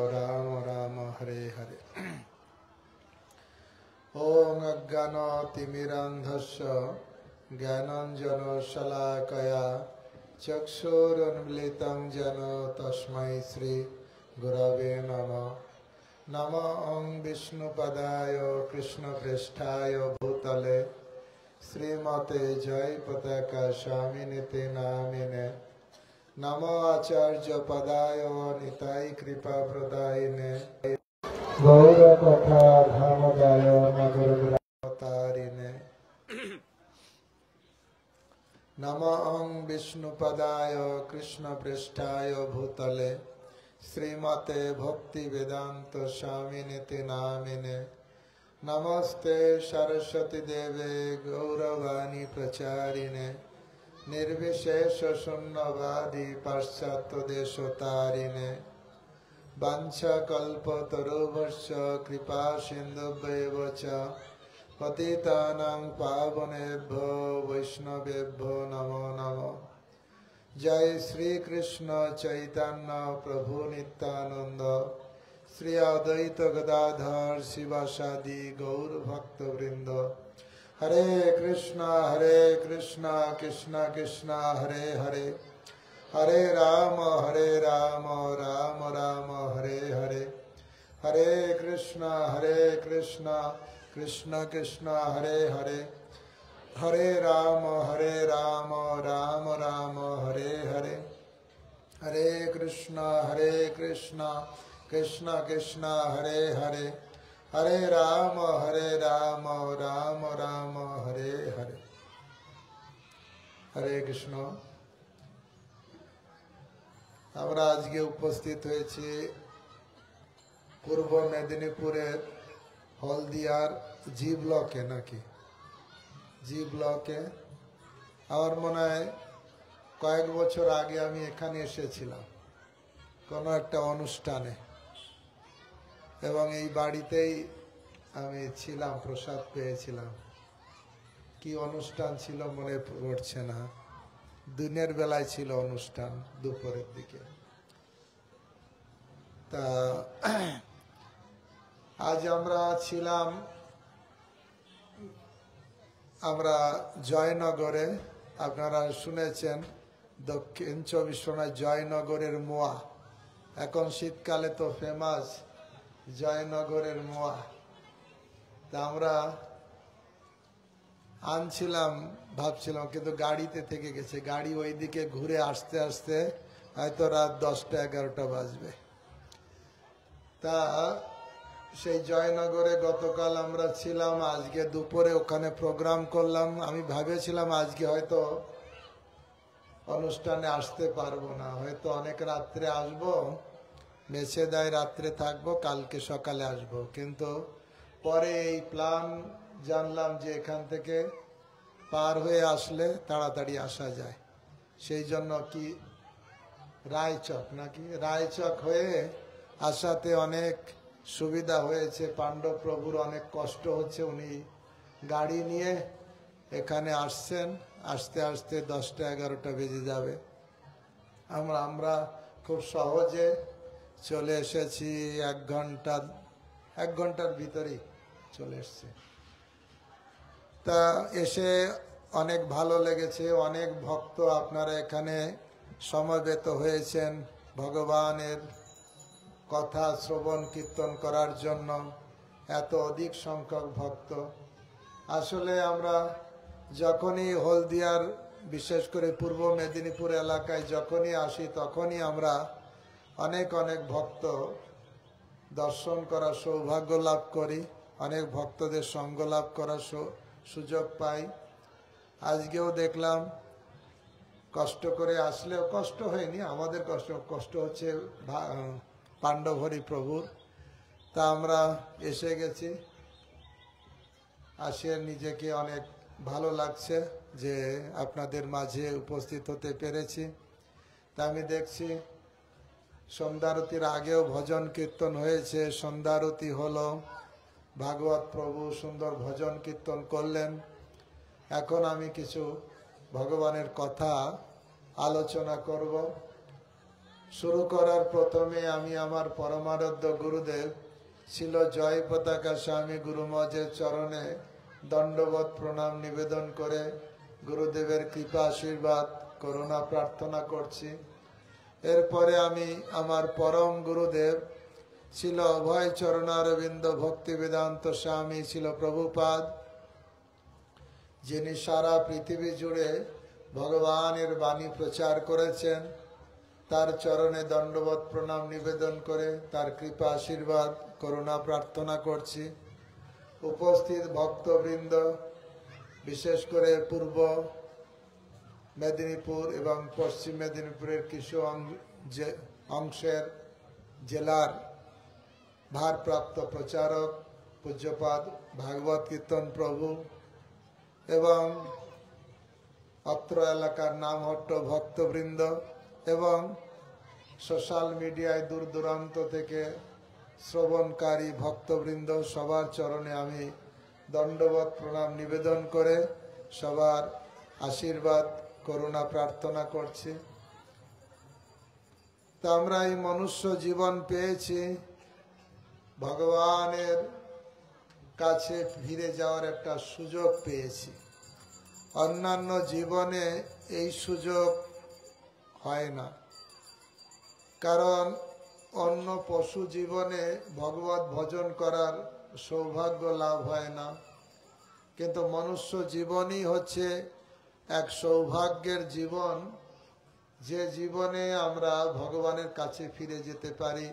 राम राम हरे हरे। ओम अज्ञानतिमिरान्धस्य ज्ञानाञ्जनशलाकया चक्षुरुन्मीलितं येन तस्मै श्री गुरवे नमः। नमो ओं विष्णुपदाय कृष्णप्रेष्ठाय भूतले श्रीमते जयपताका स्वामिनिति नामिने। नमो आचार्य पदाय निताय कृपा प्रदायिने गौर कथा धामदाय नगरतारिणे। नमो ओं विष्णुपदाय कृष्णप्रेष्ठाय भूतले श्रीमते भक्ति वेदांत स्वामिनिति नामिने। नमस्ते सरस्वती देवे गौरवाणी प्रचारिणे निर्विशेष शून्यवादी पाश्चात्य देशतारिणे। वाञ्छाकल्पतरुभ्यश्च कृपा सिन्धुभ्येव च पतितानां पावनेभ्यो वैष्णवेभ्यो नमो नमः। जय श्री कृष्ण चैतन्य प्रभु नित्यानंद श्री अद्वैत गदाधर शिवासादि गौर भक्त वृंद। हरे कृष्णा कृष्ण कृष्ण हरे हरे, हरे राम राम राम हरे हरे। हरे कृष्ण कृष्ण कृष्ण हरे हरे, हरे राम राम राम हरे हरे। हरे कृष्ण कृष्ण कृष्ण हरे हरे, हरे राम राम राम हरे हरे। हरे कृष्ण। আমরা আজকে উপস্থিত হয়েছি পূর্ব মেদিনীপুরের হলদিয়ার জি ব্লকে, নাকি জি ব্লকে। আমার মনে হয় কয়েক বছর আগে আমি এখানে এসেছিলাম কোনো একটা অনুষ্ঠানে, এবং এই বাড়িতেই আমি ছিলাম, প্রসাদ পেয়েছিলাম। কি অনুষ্ঠান ছিল মনে পড়ছে না, দিনের বেলায় ছিল অনুষ্ঠান, দুপুরের দিকে। তা আজ আমরা ছিলাম জয়নগরে। আপনারা শুনেছেন দক্ষিণ চব্বিশ পরগনায় জয়নগরের মোয়া, এখন শীতকালে তো ফেমাস জয়নগরের মোয়া। তা আমরা আনছিলাম, ভাবছিলাম, কিন্তু গাড়িতে থেকে গেছে। গাড়ি ওইদিকে ঘুরে আসতে আসতে হয়তো রাত 10টা 11টা বাজবে। তা সেই জয়নগরে গতকাল আমরা ছিলাম, আজকে দুপুরে ওখানে প্রোগ্রাম করলাম। আমি ভেবেছিলাম আজকে হয়তো অনুষ্ঠানে আসতে পারবো না, হয়তো অনেক রাত্রে আসবো, মেছেদায় রাত্রে থাকবো, কালকে সকালে আসবো। কিন্তু পরে এই প্ল্যান জানলাম যে এখান থেকে পার হয়ে আসলে তাড়াতাড়ি আসা যায়। সেই জন্য কি রায়চক, নাকি রায়চক হয়ে আসাতে অনেক সুবিধা হয়েছে। পাণ্ডব প্রভুর অনেক কষ্ট হচ্ছে, উনি গাড়ি নিয়ে এখানে আসছেন, আসতে আসতে 10টা 11টা বেজে যাবে। আমরা খুব সহজে চলে এসেছি, এক ঘন্টার ভিতরেই চলে এসছে। তা এসে অনেক ভালো লেগেছে। অনেক ভক্ত আপনারা এখানে সমবেত হয়েছেন ভগবানের কথা শ্রবণ কীর্তন করার জন্য। এত অধিক সংখ্যক ভক্ত। আসলে আমরা যখনই হলদিয়ার, বিশেষ করে পূর্ব মেদিনীপুর এলাকায় যখনই আসি, তখনই আমরা অনেক ভক্ত দর্শন করার সৌভাগ্য লাভ করি, অনেক ভক্তদের সঙ্গ লাভ করার সুযোগ পাই। আজকেও দেখলাম কষ্ট করে আসলেও, কষ্ট হয়নি আমাদের, কষ্ট হচ্ছে পাণ্ডবহরি প্রভুর। তা আমরা এসে গেছি, আসে নিজেকে অনেক ভালো লাগছে যে আপনাদের মাঝে উপস্থিত হতে পেরেছি। তা আমি দেখছি সন্ধ্যারতির আগেও ভজন কীর্তন হয়েছে, সন্ধ্যারতি হলো, ভাগবত প্রভু সুন্দর ভজন কীর্তন করলেন। এখন আমি কিছু ভগবানের কথা আলোচনা করব। শুরু করার প্রথমে আমি আমার পরমারাধ্য গুরুদেব ছিল জয় পতাকা স্বামী গুরু মহারাজের চরণে দণ্ডবত প্রণাম নিবেদন করে গুরুদেবের কৃপা আশীর্বাদ করুণা প্রার্থনা করছি। এরপরে আমি আমার পরম গুরুদেব ছিল অভয় চরণারবিন্দ ভক্তি বেদান্ত স্বামী ছিল প্রভুপাদ, যিনি সারা পৃথিবী জুড়ে ভগবানের বাণী প্রচার করেছেন, তার চরণে দণ্ডবত প্রণাম নিবেদন করে তার কৃপা আশীর্বাদ করুণা প্রার্থনা করছি। উপস্থিত ভক্তবৃন্দ, বিশেষ করে পূর্ব মেদিনীপুর এবং পশ্চিম মেদিনীপুরের কিছু অংশের জেলার ভারপ্রাপ্ত প্রচারক পূজ্যপাদ ভাগবত কীর্তন প্রভু এবং অত্র এলাকার নামহট্ট ভক্তবৃন্দ এবং সোশ্যাল মিডিয়ায় দূর দূরান্ত থেকে শ্রবণকারী ভক্তবৃন্দ, সবার চরণে আমি দণ্ডবত প্রণাম নিবেদন করে সবার আশীর্বাদ করুণা প্রার্থনা করছি। তা আমরা এই মনুষ্য জীবন পেয়েছি ভগবানের কাছে ফিরে যাওয়ার একটা সুযোগ পেয়েছি। অন্যান্য জীবনে এই সুযোগ হয় না, কারণ অন্য পশু জীবনে ভগবত ভজন করার সৌভাগ্য লাভ হয় না, কিন্তু মনুষ্য জীবনই হচ্ছে এক সৌভাগ্যের জীবন, যে জীবনে আমরা ভগবানের কাছে ফিরে যেতে পারি।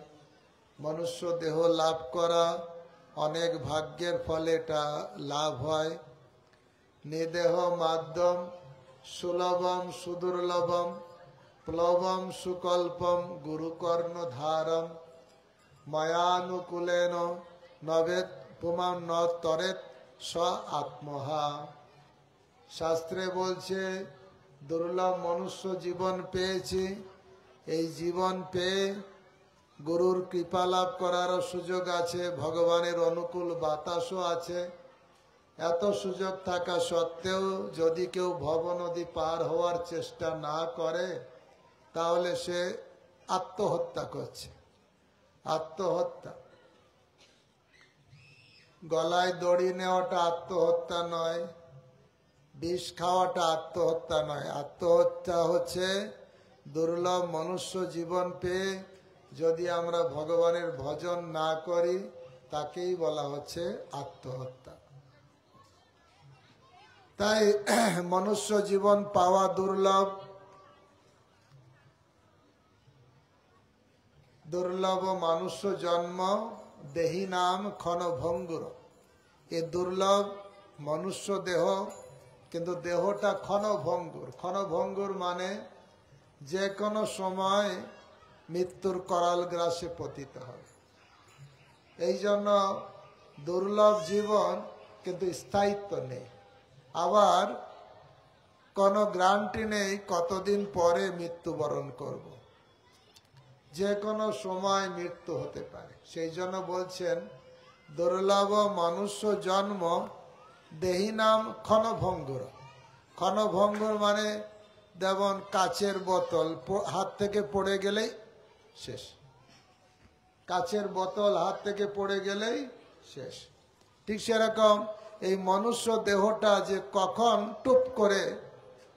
মনুষ্য দেহ লাভ করা অনেক ভাগ্যের ফলে এটা লাভ হয়। নিদেহ মাধ্যম সুলভম সুদুর্লভম প্লবম সুকল্পম গুরুকর্ণ ধারম ময়ানুকূলেন নবেদ পুমাম ন তরেত স আত্মহা। শাস্ত্রে বলছে দুর্লভ মনুষ্য জীবন পেয়েছি, এই জীবন পেয়ে গুরুর কৃপা লাভ করারও সুযোগ আছে, ভগবানের অনুকূল বাতাসও আছে। এত সুযোগ থাকা সত্ত্বেও যদি কেউ ভব নদী পার হওয়ার চেষ্টা না করে, তাহলে সে আত্মহত্যা করছে। আত্মহত্যা, গলায় দড়ি নেওয়াটা আত্মহত্যা নয়, বিষ খাওয়াটা আত্মহত্যা নয়। আত্মহত্যা হচ্ছে দুর্লভ মনুষ্য জীবন পেয়ে যদি আমরা ভগবানের ভজন না করি, তাকেই বলা হচ্ছে আত্মহত্যা। তাই মনুষ্য জীবন পাওয়া দুর্লভ। দুর্লভ মানুষ্য জন্ম দেহি নাম ক্ষণভঙ্গুর। এ দুর্লভ মনুষ্য দেহ, কিন্তু দেহটা ক্ষণভঙ্গুর। ক্ষণভঙ্গুর মানে যে কোনো সময় মৃত্যুর করাল গ্রাসে পতিত হবে। এই জন্য দুর্লভ জীবন, কিন্তু স্থায়িত্ব নেই। আবার কোনো গ্যারান্টি নেই কতদিন পরে মৃত্যুবরণ করব, যে কোনো সময় মৃত্যু হতে পারে। সেই জন্য বলছেন দুর্লভ মনুষ্য জন্ম দেহি নাম ক্ষণভঙ্গুর। ক্ষণভঙ্গুর মানে যেমন কাচের বোতল হাত থেকে পড়ে গেলেই শেষ। কাচের বোতল হাত থেকে পড়ে গেলেই শেষ। ঠিক সেরকম এই মনুষ্য দেহটা যে কখন টুপ করে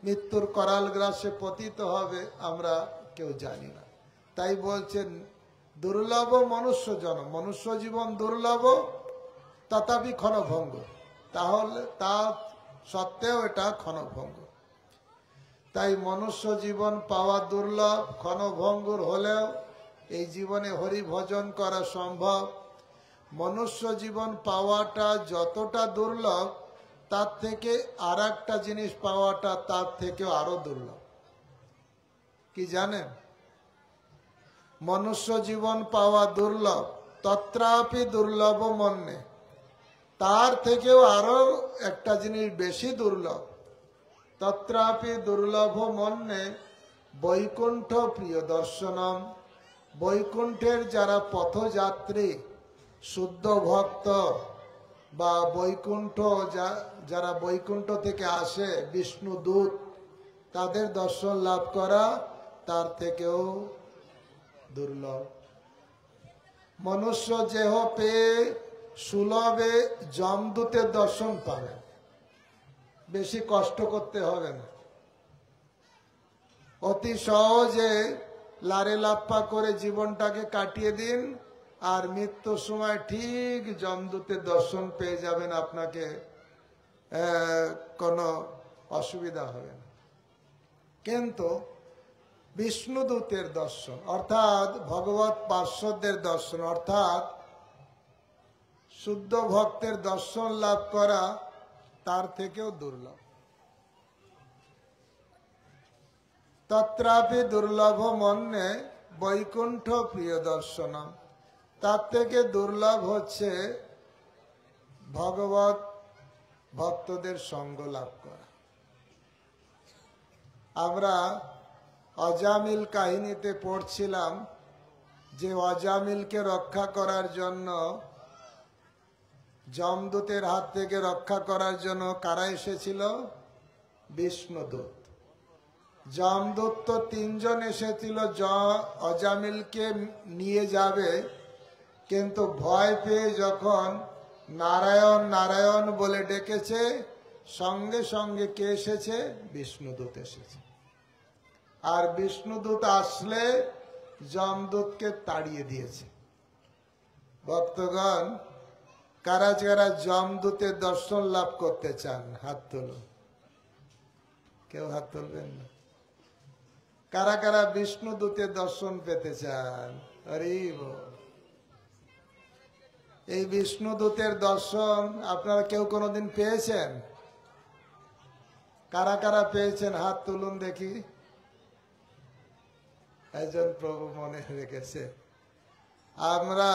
মৃত্যুর করাল গ্রাসে পতিত হবে আমরা কেউ জানি না। তাই বলছেন দুর্লভ মনুষ্য জন্ম, মনুষ্য জীবন দুর্লভ, তথাপি ক্ষণভঙ্গ। তাহলে তা সত্ত্বেও এটা ক্ষণভঙ্গ। তাই মনুষ্য জীবন পাওয়া দুর্লভ, ক্ষণভঙ্গুর হলেও এই জীবনে হরি ভজন করা সম্ভব। মনুষ্য জীবন পাওয়াটা যতটা দুর্লভ, তার থেকে আর একটা জিনিস পাওয়াটা তার থেকেও আরো দুর্লভ। কি জানেন? মনুষ্য জীবন পাওয়া দুর্লভ, তত্রাপি দুর্লভ মন্যে। তার থেকেও আরো একটা জিনিস বেশি দুর্লভ। তত্রাপি দুর্লভ মন্যে বৈকুণ্ঠ প্রিয় দর্শনম। বৈকুণ্ঠের যারা পথযাত্রী, শুদ্ধ ভক্ত বা বৈকুণ্ঠ যারা বৈকুণ্ঠ থেকে আসে, বিষ্ণু দূত, তাদের দর্শন লাভ করা তার থেকেও দুর্লভ। মনুষ্য দেহ পেয়ে সুলভে যমদূতের দর্শন পাবেন, বেশি কষ্ট করতে হবে না, অতি সহজে লারে লাপ্পা করে জীবনটাকে কাটিয়ে দিন, আর মৃত্যুর সময় ঠিক যমদূতের দর্শন পেয়ে যাবেন, আপনাকে কোনো অসুবিধা হবে না। কিন্তু বিষ্ণুদূতের দর্শন অর্থাৎ ভগবত পার্শ্বদের দর্শন অর্থাৎ শুদ্ধ ভক্তের দর্শন লাভ করা তার থেকেও দুর্লভ। তত্রাপি দুর্লভ মন্যে বৈকুণ্ঠ প্রিয় দর্শনম, তার থেকে দুর্লভ হচ্ছে ভগবত ভক্তদের সঙ্গ লাভ করা। আমরা অজামিল কাহিনীতে পড়ছিলাম যে অজামিলকে রক্ষা করার জন্য, যমদূতের হাত থেকে রক্ষা করার জন্য কারা এসেছিল? বিষ্ণুদূত। যমদূত তো 3 জন এসেছিল অজামিলকে নিয়ে যাবে, কিন্তু ভয় পেয়ে যখন নারায়ণ নারায়ণ বলে ডেকেছে, সঙ্গে সঙ্গে কে এসেছে? বিষ্ণুদূত এসেছে। আর বিষ্ণুদূত আসলে যমদূতকে তাড়িয়ে দিয়েছে। ভক্তগণ, কারা যারা যমদূতের দর্শন লাভ করতে চান হাত তুলুন। কেউ হাত তুলবেন না। কারা কারা বিষ্ণুদূতের দর্শন পেতে চান? হরি বল। এই বিষ্ণুদূতের দর্শন আপনারা কেউ কোনোদিন পেয়েছেন? কারা কারা পেয়েছেন হাত তুলুন দেখি। একজন প্রভু মনে রেখেছে। আমরা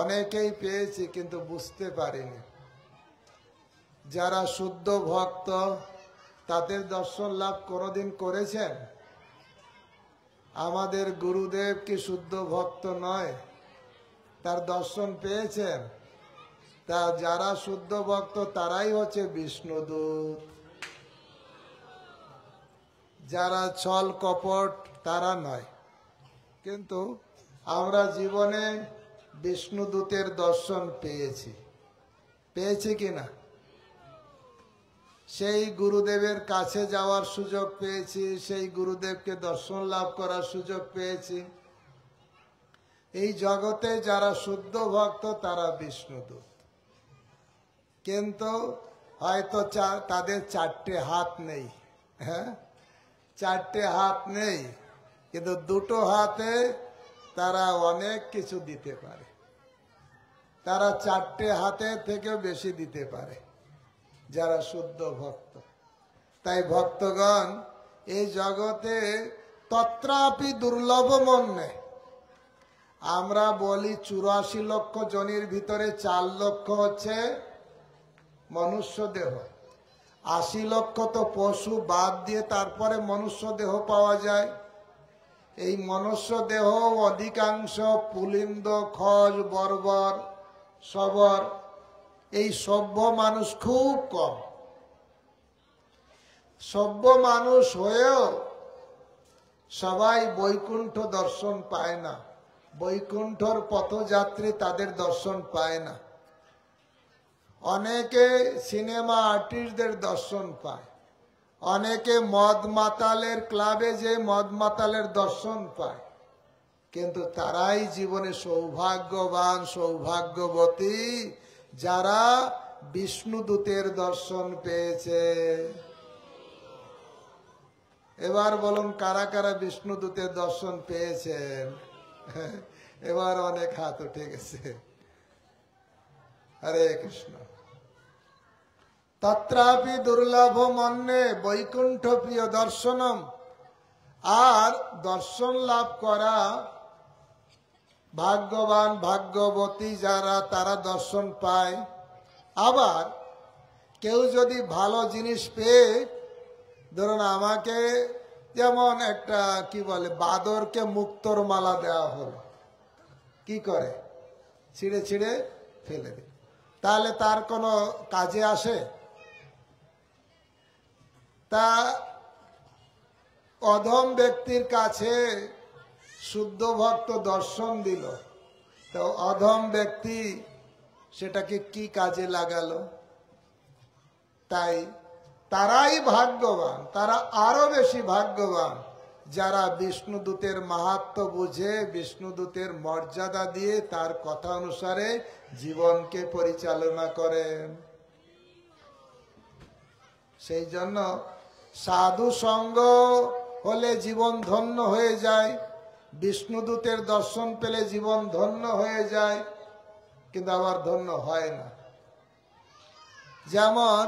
অনেকেই পেয়েছি কিন্তু বুঝতে পারিনি। যারা শুদ্ধ ভক্ত তাদের দর্শন লাভ কোনোদিন করেছেন? আমাদের গুরুদেব কি শুদ্ধ ভক্ত নয়? তার দর্শন পেয়েছেন? তা যারা শুদ্ধ ভক্ত তারাই হচ্ছে বিষ্ণুদূত। যারা ছল কপট তারা নয়। কিন্তু আমরা জীবনে বিষ্ণুদূতের দর্শন পেয়েছি কিনা? সেই গুরুদেবের কাছে যাওয়ার সুযোগ পেয়েছি, সেই গুরুদেবকে দর্শন লাভ করার সুযোগ পেয়েছি। এই জগতে যারা শুদ্ধ ভক্ত তারা বিষ্ণুদূত। কিন্তু হয়তো তাদের 4টে হাত নেই। হ্যাঁ, 4টে হাত নেই, কিন্তু 2টো হাতে তারা অনেক কিছু দিতে পারে। তারা 4টে হাতের থেকেও বেশি দিতে পারে যারা শুদ্ধ ভক্ত। তাই ভক্তগণ, এই জগতে তত্রাপি দুর্লভ মন্যে, আমরা বলি 84 লক্ষ জনের ভিতরে 4 লক্ষ হচ্ছে মনুষ্য দেহ, 80 লক্ষ তো পশু বাদ দিয়ে তারপরে মনুষ্য দেহ পাওয়া যায়। এই মনুষ্য দেহ অধিকাংশ পুলিন্দ, খজ, বর্বর, সবর, এই সভ্য মানুষ খুব কম। সভ্য মানুষ হয়েও সবাই বৈকুণ্ঠ দর্শন পায় না। বৈকুণ্ঠর পথযাত্রী তাদের দর্শন পায় না। অনেকে সিনেমা আর্টিস্টদের দর্শন পায়, অনেকে মদ মাতালের ক্লাবে যে মদ মাতালের দর্শন পায়, কিন্তু তারাই জীবনে সৌভাগ্যবান সৌভাগ্যবতী যারা বিষ্ণুদূতের দর্শন পেয়েছে। এবার বলুন কারা কারা বিষ্ণুদূতের দর্শন পেয়েছেন? এবার অনেক হাত উঠে গেছে। হরে কৃষ্ণ। তত্রাপি দুর্লভ মন্যে বৈকুণ্ঠ প্রিয় দর্শনম, আর দর্শন লাভ করা ভাগ্যবান ভাগ্যবতী যারা তারা দর্শন পায়। আবার কেউ যদি ভালো জিনিস পেয়ে, ধরুন আমাকে যেমন একটা কি বলে বাদরকে মুক্তোর মালা দেওয়া হলো, কি করে? ছিঁড়ে ছিঁড়ে ফেলে দেয়। তাহলে তার কোনো কাজে আসে? তা অধম ব্যক্তির কাছে শুদ্ধ ভক্ত দর্শন দিল, তো অধম ব্যক্তি সেটাকে কি কাজে লাগালো? তাই তারাই ভাগ্যবান, তারা আরো বেশি ভাগ্যবান যারা বিষ্ণুদূতের মাহাত্ম্য বুঝে, বিষ্ণুদূতের মর্যাদা দিয়ে তার কথা অনুসারে জীবনকে পরিচালনা করেন। সেই জন্য সাধু সঙ্গ হলে জীবন ধন্য হয়ে যায়, বিষ্ণুদূতের দর্শন পেলে জীবন ধন্য হয়ে যায়, কিন্তু আবার ধন্য হয় না। যেমন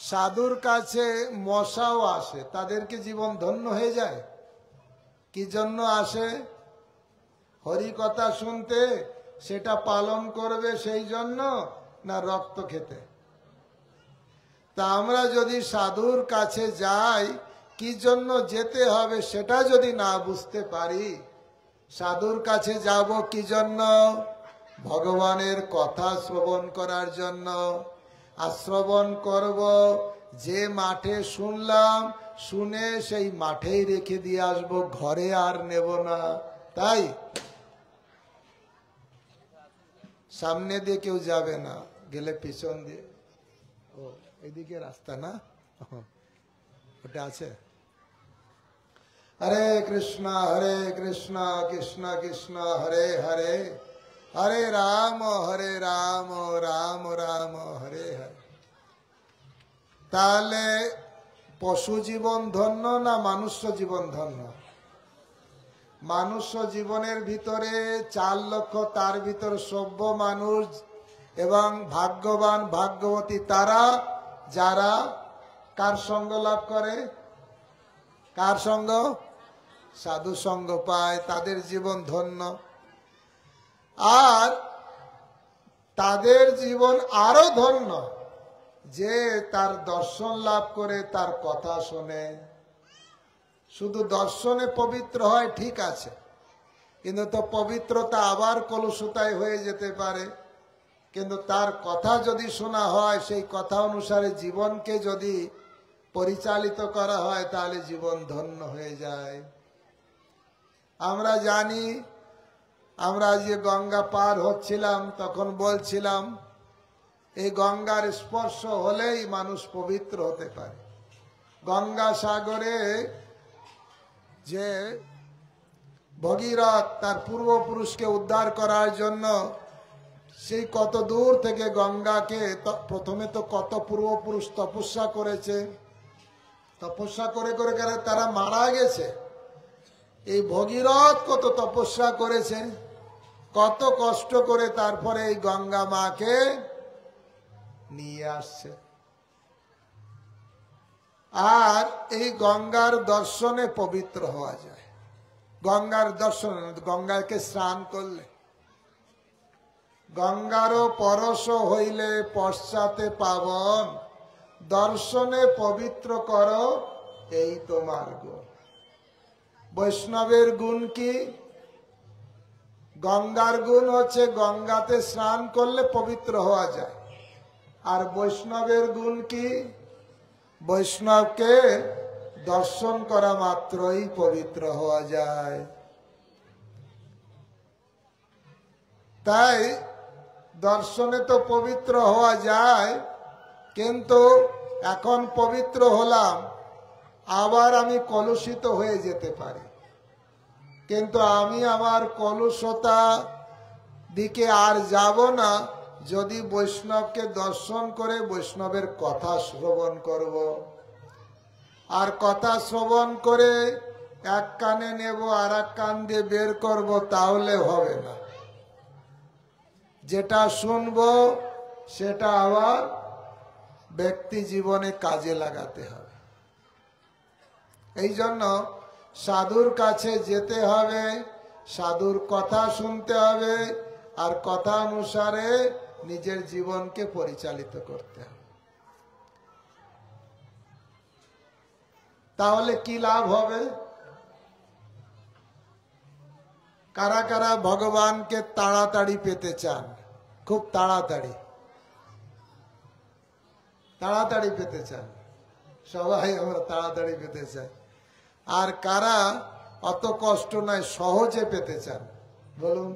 সাধুর কাছে মশাও আসে, তাদেরকে জীবন ধন্য হয়ে যায়। কি জন্য আসে? হরি কথা শুনতে, সেটা পালন করবে সেই জন্য, না রক্ত খেতে? তা আমরা যদি সাধুর কাছে যাই, কি জন্য যেতে হবে সেটা যদি না বুঝতে পারি, সাধুর কাছে যাব কি জন্য? ভগবানের কথা শ্রবণ করার জন্য। আর শ্রবণ করব যে মাঠে শুনলাম, শুনে সেই মাঠেই রেখে দিয়ে আসবো, ঘরে আর নেব না। তাই সামনে দিয়ে কেউ যাবে না, গেলে পিছন দিয়ে। ও এদিকে রাস্তা না, ওটা আছে। হরে কৃষ্ণ কৃষ্ণ কৃষ্ণ হরে হরে, হরে রাম রাম রাম হরে হরে। তাহলে পশু জীবন ধন্য না মানুষ্য জীবন ধন্য? মানুষ্য জীবনের ভিতরে 4 লক্ষ, তার ভিতর সভ্য মানুষ এবং ভাগ্যবান ভাগ্যবতী তারা যারা কার সঙ্গ লাভ করে? কার সঙ্গ? সাধু সঙ্গ পায়, তাদের জীবন ধন্য। আর তাদের জীবন আরো ধন্য যে তার দর্শন লাভ করে, তার কথা শোনে। শুধু দর্শনে পবিত্র হয় ঠিক আছে, কিন্তু তো পবিত্রতা আবার কলুষতায় হয়ে যেতে পারে। কিন্তু তার কথা যদি শোনা হয়, সেই কথা অনুসারে জীবনকে যদি পরিচালিত করা হয়, তাহলে জীবন ধন্য হয়ে যায়। আমরা জানি, আমরা যে গঙ্গা পার হচ্ছিলাম তখন বলছিলাম, এই গঙ্গার স্পর্শ হলেই মানুষ পবিত্র হতে পারে। গঙ্গা সাগরে যে ভগীরথ তার পূর্বপুরুষকে উদ্ধার করার জন্য সেই কত দূর থেকে গঙ্গাকে, প্রথমে তো কত পূর্বপুরুষ তপস্যা করেছে, তপস্যা করে করে তারা মারা গেছে। এই ভগীরথ কত তপস্যা করেছে, কত কষ্ট করে তারপরে এই গঙ্গা মাকে নিয়ে আসছে। আর এই গঙ্গার দর্শনে পবিত্র হওয়া যায়। গঙ্গার দর্শন, গঙ্গাকে স্নান করলে। গঙ্গারও পরশ হইলে পশ্চাতে পাবন, দর্শনে পবিত্র করো এই তোমার গুণ। বৈষ্ণবের গুণ কি? গঙ্গার গুণ হচ্ছে গঙ্গাতে স্নান করলে পবিত্র হওয়া যায়। আর বৈষ্ণবের গুণ কি? বৈষ্ণবকে দর্শন করা মাত্রই পবিত্র হওয়া যায়। তাই দর্শনে তো পবিত্র হওয়া যায়, কিন্তু এখন পবিত্র হলাম, আবার আমি কলুষিত হয়ে যেতে পারি। কিন্তু আমি আমার কলুষতা দিকে আর যাব না যদি বৈষ্ণবকে দর্শন করে বৈষ্ণবের কথা শ্রবণ করব। আর কথা শ্রবণ করে এক কানে নেব আর এক কান দিয়ে বের করব, তাহলে হবে না। যেটা শুনবো সেটা আবার ব্যক্তি জীবনে কাজে লাগাতে হবে। এই জন্য সাধুর কাছে যেতে হবে, সাধুর কথা শুনতে হবে, আর কথা অনুসারে নিজের জীবনকে পরিচালিত করতে হবে। তাহলে কি লাভ হবে? কারা কারা ভগবানকে তাড়াতাড়ি পেতে চান? খুব তাড়াতাড়ি তাড়াতাড়ি পেতে চান? সবাই আমরা তাড়াতাড়ি পেতে চাই। আর কারা অত কষ্ট নয়, সহজে পেতে চান। বলুন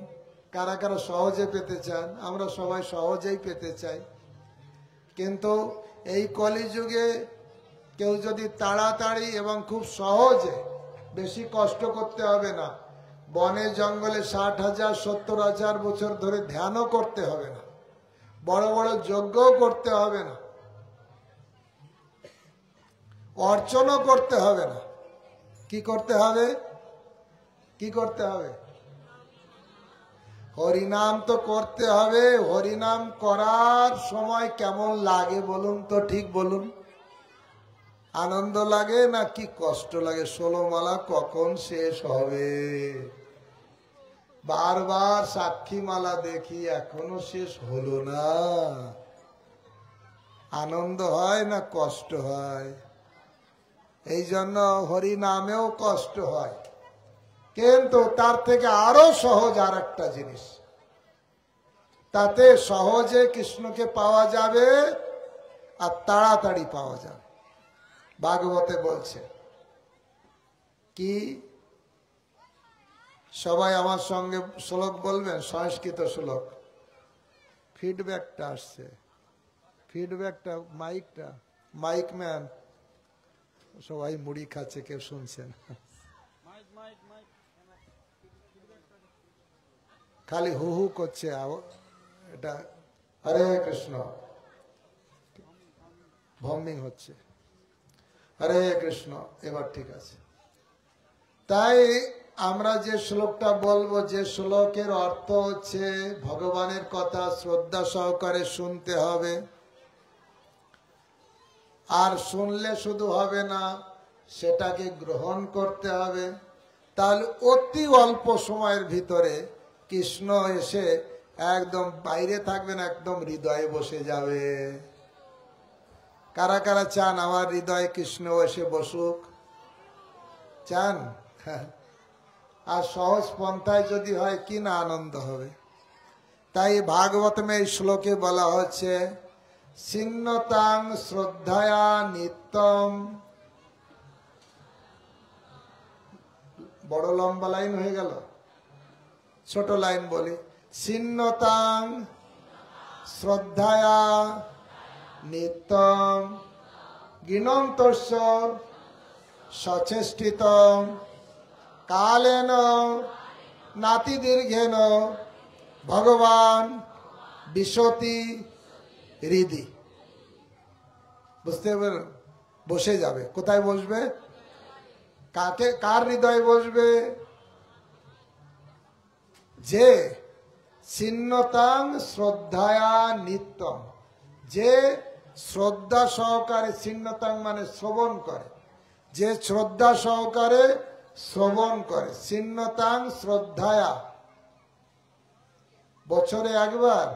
কারা কারা সহজে পেতে চান? আমরা সবাই সহজেই পেতে চাই। কিন্তু এই কলিযুগে কেউ যদি তাড়াতাড়ি এবং খুব সহজে, বেশি কষ্ট করতে হবে না, বনে জঙ্গলে 60,000 70,000 বছর ধরে ধ্যানও করতে হবে না, বড় বড় যজ্ঞও করতে হবে না, অর্চনও করতে হবে না। কি করতে হবে? কি করতে হবে? হরিনাম তো করতে হবে। হরিনাম করার সময় কেমন লাগে বলুন তো, ঠিক বলুন। আনন্দ লাগে না কি কষ্ট লাগে? 16 মালা কখন শেষ হবে? বারবার সাক্ষী মালা দেখি, এখনো শেষ হলো না। আনন্দ হয় না কষ্ট হয়? এই জন্য হরিনামেও কষ্ট হয়। কিন্তু তার থেকে আরো সহজ আর একটা জিনিস, তাতে সহজে কৃষ্ণকে পাওয়া যাবে আর তাড়াতাড়ি পাওয়া যাবে। ভাগবতে বলছে কি? সবাই আমার সঙ্গে শ্লোক বলবেন, সংস্কৃত শ্লোক। ফিডব্যাকটা আসছে, ফিডব্যাকটা, মাইকটা, মাইক ম্যান সবাই মুড়ি খাচ্ছে, কেউ শুনছেন? খালি হু হু করছে এটা। হরে কৃষ্ণ, ভমিং হচ্ছে। হরে কৃষ্ণ, এবার ঠিক আছে। তাই আমরা যে শ্লোকটা বলবো, যে শ্লোকের অর্থ হচ্ছে ভগবানের কথা শ্রদ্ধা সহকারে শুনতে হবে। আর শুনলে শুধু হবে না, সেটাকে গ্রহণ করতে হবে। তাহলে অতি অল্প সময়ের ভিতরে কৃষ্ণ এসে একদম বাইরে থাকবে না, একদম হৃদয়ে বসে যাবে। কারা কারা চান আমার হৃদয়ে কৃষ্ণ এসে বসুক? চান? আর সহজ পন্থায় যদি হয় কি না আনন্দ হবে। তাই ভাগবতমে এই শ্লোকে বলা হচ্ছে ছিন্নতাং শ্রদ্ধায়া নিত্যম। বড় লম্বা লাইন হয়ে গেল, ছোট লাইন বলি। ছিন্নতাং শ্রদ্ধায়া নিত্যম গিনন্তস্য সচেষ্টিতম কালেন নাতিদীর্ঘেন ভগবান বিশতি হৃদি। বুঝতে পারলেন? বসে যাবে। কোথায় বসবে? কাকে, কার হৃদয়ে বসবে? যে ছিন্নতাং শ্রদ্ধায়া নিত্যম, যে শ্রদ্ধা সহকারে, ছিন্নতাং মানে শ্রবণ করে, যে শ্রদ্ধা সহকারে শ্রবণ করে। ছিন্নতাং শ্রদ্ধায়া, বছরে একবার,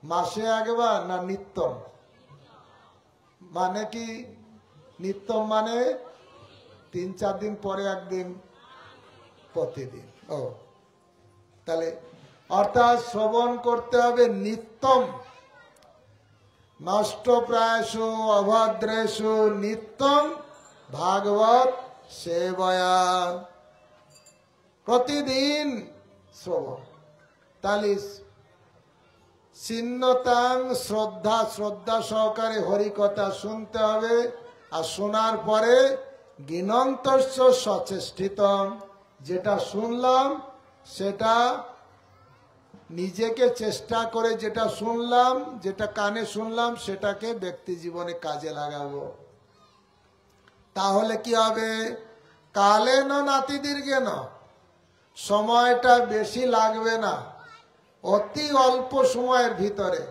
মাসে একবার, না নিত্যম? মানে কি নিত্যম? মানে 3-4 দিন পরে একদিন, প্রতিদিন। ও, তাহলে অর্থাৎ শ্রবণ করতে হবে নিত্যম। নষ্ট প্রায়সু অভদ্রেষু নিত্যম ভাগবত সেবয়া, প্রতিদিন শ্রবণ। তাহলে ছিন্নতাং শ্রদ্ধা, শ্রদ্ধা সহকারে হরিকথা শুনতে হবে। আর শোনার পরে গিনন্তস্য সচেষ্টিতম, যেটা শুনলাম সেটা নিজেকে চেষ্টা করে, যেটা শুনলাম, যেটা কানে শুনলাম, সেটাকে ব্যক্তি জীবনে কাজে লাগাবো। তাহলে কি হবে? কালে নাতি দীর্ঘে না, সময়টা বেশি লাগবে না, অতি অল্প সময়ের ভিতরে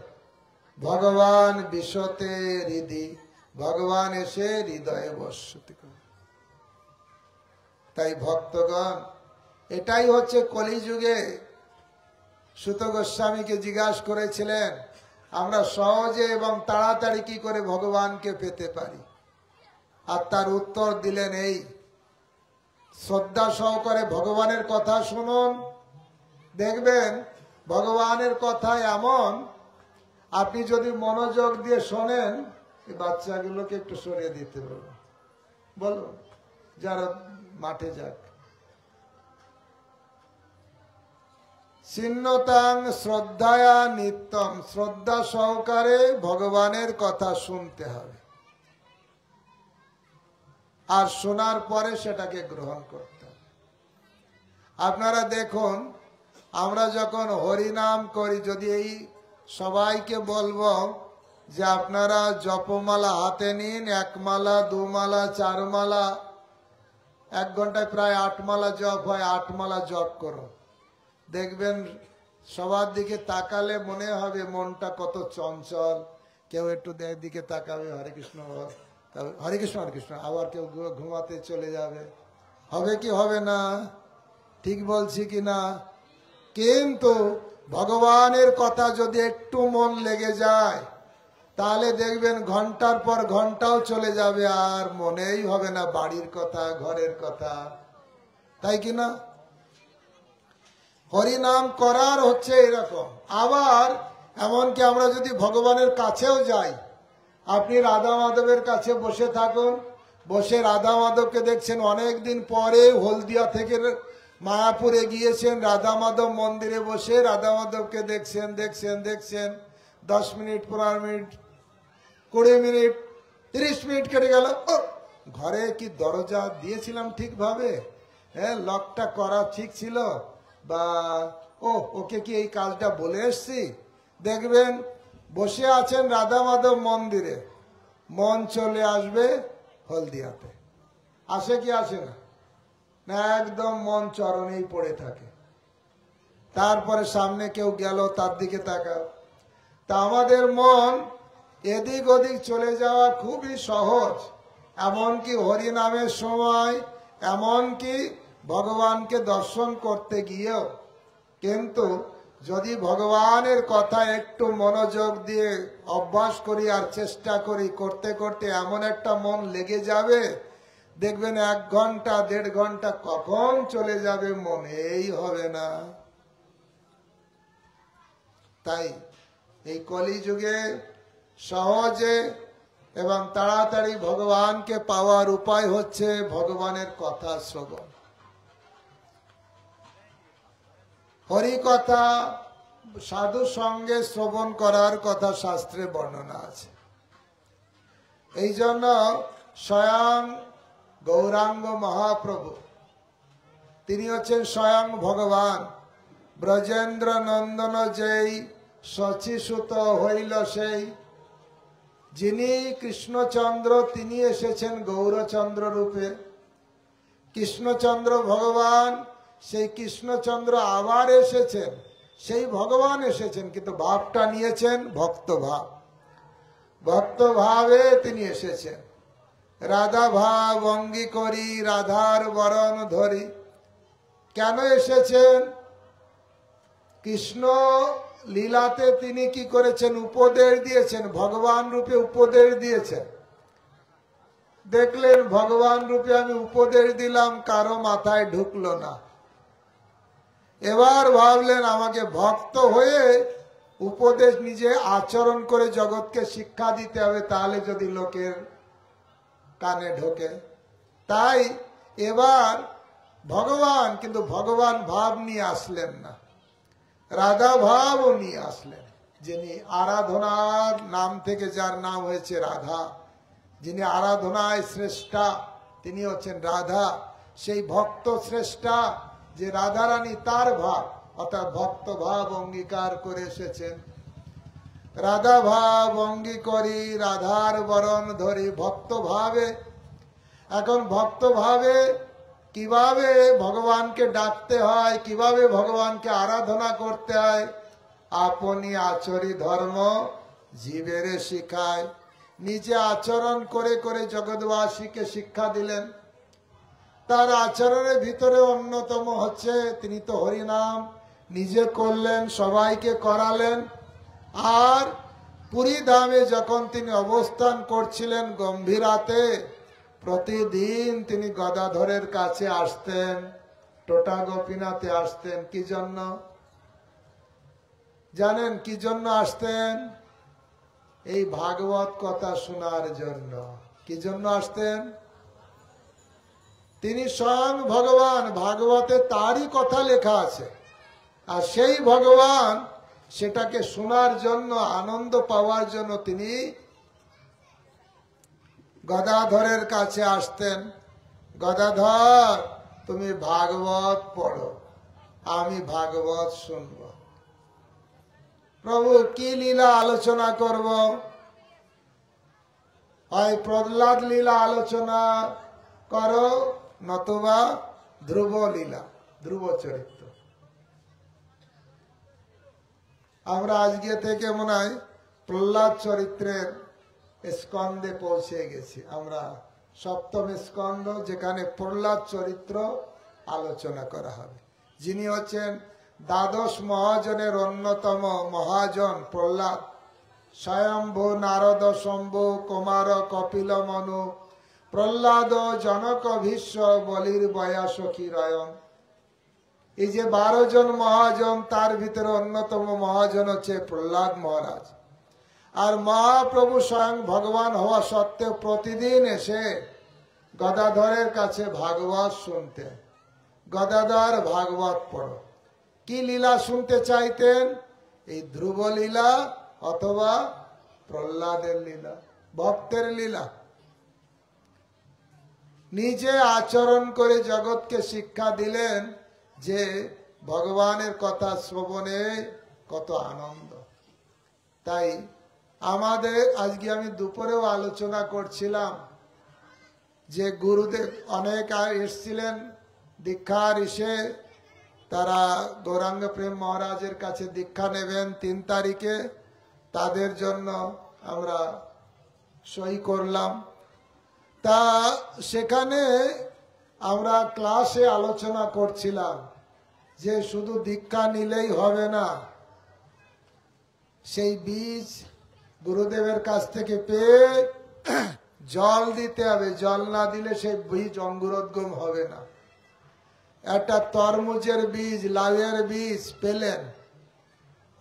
ভগবান বিশতে হৃদি, ভগবান এসে হৃদয়ে বসতি করে। তাই ভক্তগণ, এটাই হচ্ছে কলিযুগে। সুত গোস্বামীকে জিজ্ঞাসা করেছিলেন আমরা সহজে এবং তাড়াতাড়ি কি করে ভগবানকে পেতে পারি, আর তার উত্তর দিলেন এই, শ্রদ্ধা সহকারে ভগবানের কথা শুনুন। দেখবেন ভগবানের কথা এমন, আপনি যদি মনোযোগ দিয়ে শোনেন, এই বাচ্চাগুলোকে একটু সরিয়ে দিতে বলুন, বলুন যারা মাঠে যাক, চিন্নতাং শ্রদ্ধায়া নিত্যম, শ্রদ্ধা সহকারে ভগবানের কথা শুনতে হবে, আর শোনার পরে সেটাকে গ্রহণ করতে হবে। আপনারা দেখুন, আমরা যখন হরিনাম করি, যদি এই সবাইকে বলবো যে আপনারা জপমালা হাতে নিন, 1 মালা 2 মালা 4 মালা, 1 ঘন্টায় প্রায় 8 মালা জপ হয়, 8 মালা জপ করো, দেখবেন সবার দিকে তাকালে মনে হবে মনটা কত চঞ্চল। কেউ একটু দিকে তাকাবে, হরে কৃষ্ণ হরে কৃষ্ণ হরে কৃষ্ণ, আবার কেউ ঘুমাতে চলে যাবে। হবে কি হবে না? ঠিক বলছি কি না? কিন্তু ভগবানের কথা যদি একটু মন লেগে যায়, তাহলে দেখবেন ঘন্টার পর ঘন্টাও চলে যাবে, আর মনেই হবে না বাড়ির কথা, ঘরের কথা, তাই কি না? হরিনাম করার হচ্ছে এরকম। আবার এমনকি আমরা যদি ভগবানের কাছেও যাই, আপনি রাধা মাধবের কাছে বসে থাকুন, বসে রাধা মাধবকে দেখছেন, অনেক দিন পরে হলদিয়া থেকে মায়াপুরে গিয়েছেন, রাধা মাধব মন্দিরে বসে রাধা মাধবকে দেখছেন দেখছেন দেখছেন, 10 মিনিট 15 মিনিট 20 মিনিট 30 মিনিট কেটে গেল। ও, ঘরে কি দরজা দিয়েছিলাম ঠিকভাবে? হ্যাঁ, লকটা করা ঠিক ছিল? বা ওকে কি এই কাজটা বলে এসছি? দেখবেন বসে আছেন রাধা মাধব মন্দিরে, মন চলে আসবে হলদিয়াতে। আসে কি আসে না? না, একদম মন চরণেই পড়ে থাকে। তারপরে সামনে কেউ গেল, তার দিকে তাকাও। তা আমাদের মন এদিক ওদিক চলে যাওয়া খুবই সহজ, এমনকি হরিনামের সময়, এমনকি ভগবানকে দর্শন করতে গিয়েও। কিন্তু যদি ভগবানের কথা একটু মনোযোগ দিয়ে অভ্যাস করি আর চেষ্টা করি, করতে করতে এমন একটা মন লেগে যাবে, দেখবেন 1 ঘন্টা 1.5 ঘন্টা কখন চলে যাবে মনেই হবে না। তাই এই কলিযুগে সহজে এবং তাড়াতাড়ি ভগবানকে পাওয়ার উপায় হচ্ছে ভগবানের কথা শ্রবণ। হরি কথা সাধু সঙ্গে শ্রবণ করার কথা শাস্ত্রে বর্ণনা আছে। এই জন্য স্বয়ং গৌরাঙ্গ মহাপ্রভু, তিনি হচ্ছেন স্বয়ং ভগবান। ব্রজেন্দ্র নন্দন যেই শচীসুত হইল সেই, যিনি কৃষ্ণচন্দ্র, তিনি এসেছেন গৌরচন্দ্র রূপে। কৃষ্ণচন্দ্র ভগবান, সেই কৃষ্ণচন্দ্র আবার এসেছেন, সেই ভগবান এসেছেন, কিন্তু ভাবটা নিয়েছেন ভক্ত ভাব। ভক্ত ভাবে তিনি এসেছেন। রাধা ভাব অঙ্গী করি, রাধার বরণ ধরি। কেন এসেছেন? কৃষ্ণ লীলাতে তিনি কি করেছেন? উপদেশ দিয়েছেন, ভগবান রূপে উপদেশ দিয়েছেন। দেখলেন ভগবান রূপে আমি উপদেশ দিলাম, কারো মাথায় ঢুকলো না। এবার ভাবলেন আমাকে ভক্ত হয়ে উপদেশ নিজে আচরণ করে জগৎকে শিক্ষা দিতে হবে, তাহলে যদি লোকের কানে ঢোকে। তাই এবার ভগবান, কিন্তু ভগবান ভাব নিয়ে আসলেন না, রাধা ভাবও নিয়ে আসলেন। যিনি আরাধনার নাম থেকে যার নাম হয়েছে রাধা, যিনি আরাধনায় শ্রেষ্ঠা, তিনি হচ্ছেন রাধা। সেই ভক্ত শ্রেষ্ঠা যে রাধারানী, তার ভাব অর্থাৎ ভক্ত ভাব অঙ্গীকার করে এসেছেন। রাধা ভাব অঙ্গী করি, রাধার বরণ ধরি। ভক্ত ভাবে, এখন ভক্ত ভাবে কিভাবে ভগবানকে ডাকতে হয়, কিভাবে ভগবানকে আরাধনা করতে হয়। আপনি আচরি ধর্ম জীবেরে শিখায়। নিজে আচরণ করে করে জগৎবাসীকে শিক্ষা দিলেন। তার আচরণের ভিতরে অন্যতম হচ্ছে তিনি তো হরিনাম নিজে করলেন, সবাইকে করালেন। আর পুরী ধামে যখন তিনি অবস্থান করছিলেন গম্ভীরাতে, প্রতিদিন তিনি গদাধরের কাছে আসতেন, টোটা গোপীনাথে আসতেন। কি জন্য জানেন? কি জন্য আসতেন? এই ভাগবত কথা শোনার জন্য। কি জন্য আসতেন? তিনি স্বয়ং ভগবান, ভাগবতে তারই কথা লেখা আছে। আর সেই ভগবান সেটাকে শোনার জন্য, আনন্দ পাওয়ার জন্য তিনি গদাধরের কাছে আসতেন। গদাধর, তুমি ভাগবত পড়ো, আমি ভাগবত শুনব। প্রভু কি লীলা আলোচনা করব? হয় প্রহ্লাদ লীলা আলোচনা করো, নতুবা ধ্রুব লীলা, ধ্রুব চরিত্র। আমরা আজকে থেকে মনে হয় প্রহ্লাদ চরিত্রের স্কন্ধে পৌঁছে গেছি। আমরা সপ্তম স্কন্ধ, যেখানে প্রহ্লাদ চরিত্র আলোচনা করা হবে। যিনি হচ্ছেন দ্বাদশ মহাজনের অন্যতম মহাজন প্রহ্লাদ। স্বয়ম্ভু নারদ শম্ভু কুমার কপিল মনু প্রহ্লাদ জনক ভীষ্ম বলির বয়া সখী রয়ন। এই যে 12 জন মহাজন, তার ভিতরে অন্যতম মহাজন হচ্ছে প্রহ্লাদ মহারাজ। আর মহাপ্রভু স্বয়ং ভগবান হওয়া সত্ত্বেও প্রতিদিন এসে গদাধরের কাছে ভাগবত শুনতেন। গদাধর ভাগবত পড়ো। কি লীলা শুনতে চাইতেন? এই ধ্রুব লীলা অথবা প্রহ্লাদের লীলা, ভক্তের লীলা। নিজে আচরণ করে জগৎকে শিক্ষা দিলেন যে ভগবানের কথা শ্রবণে কত আনন্দ। তাই আমাদের আজকে আমি দুপুরেও আলোচনা করছিলাম যে গুরুদেব অনেক এসছিলেন দীক্ষার এসে, তারা গৌরাঙ্গ প্রেম মহারাজের কাছে দীক্ষা নেবেন 3 তারিখে। তাদের জন্য আমরা সই করলাম। তা সেখানে আমরা ক্লাসে আলোচনা করছিলাম যে শুধু দীক্ষা নিলেই হবে না, সেই বীজ গুরুদেবের কাছ থেকে পেয়ে জল দিতে হবে। জল না দিলে সেই বীজ অঙ্কুরোদ্গম হবে না। একটা তরমুজের বীজ, লাউয়ের বীজ পেলেন,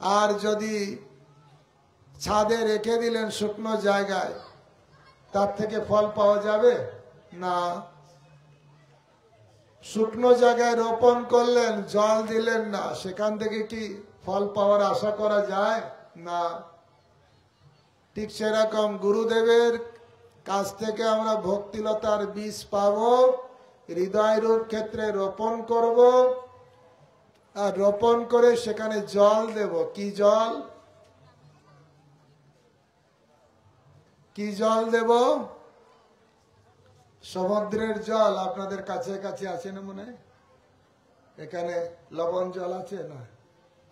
আর যদি ছাদে রেখে দিলেন শুকনো জায়গায়, তার থেকে ফল পাওয়া যাবে না। শুকনো জায়গায় রোপণ করলেন, জল দিলেন না, সেখান থেকে কি ফল পাওয়ার আশা করা যায় না। ঠিক সেরকম গুরুদেবের কাছ থেকে আমরা ভক্তিলতার বীজ পাবো, হৃদয় রূপ ক্ষেত্রে রোপণ করব, আর রোপণ করে সেখানে জল দেব। কি জল? কি জল দেব? সমুদ্রের জল। আপনাদের কাছে কাছে আছে না মনে হয়? এখানে লবণ জল আছে না?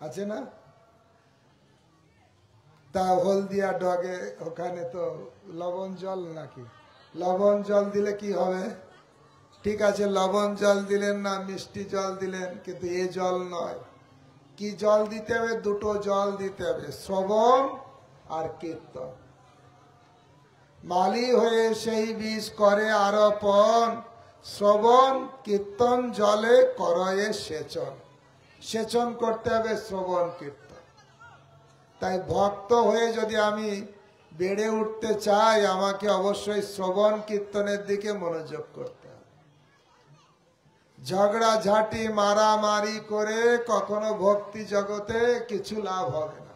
আছে না? তা হলদিয়া ডগে ওখানে তো লবণ জল নাকি? লবণ জল দিলে কি হবে? ঠিক আছে, লবণ জল দিলেন না, মিষ্টি জল দিলেন, কিন্তু এ জল নয়। কি জল দিতে হবে? 2টো জল দিতে হবে, শ্রবণ আর কীর্তন। মালি হয়ে সেই বীজ করে আরোপণ, শ্রবণ কীর্তন জলে করয়ে সেচন। সেচন করতে হবে শ্রবণ কীর্তন। তাই ভক্ত হয়ে যদি আমি বেড়ে উঠতে চাই, আমাকে অবশ্যই শ্রবণ কীর্তনের দিকে মনোযোগ করতে হবে। ঝগড়াঝাটি মারামারি করে কখনো ভক্তি জগতে কিছু লাভ হবে না।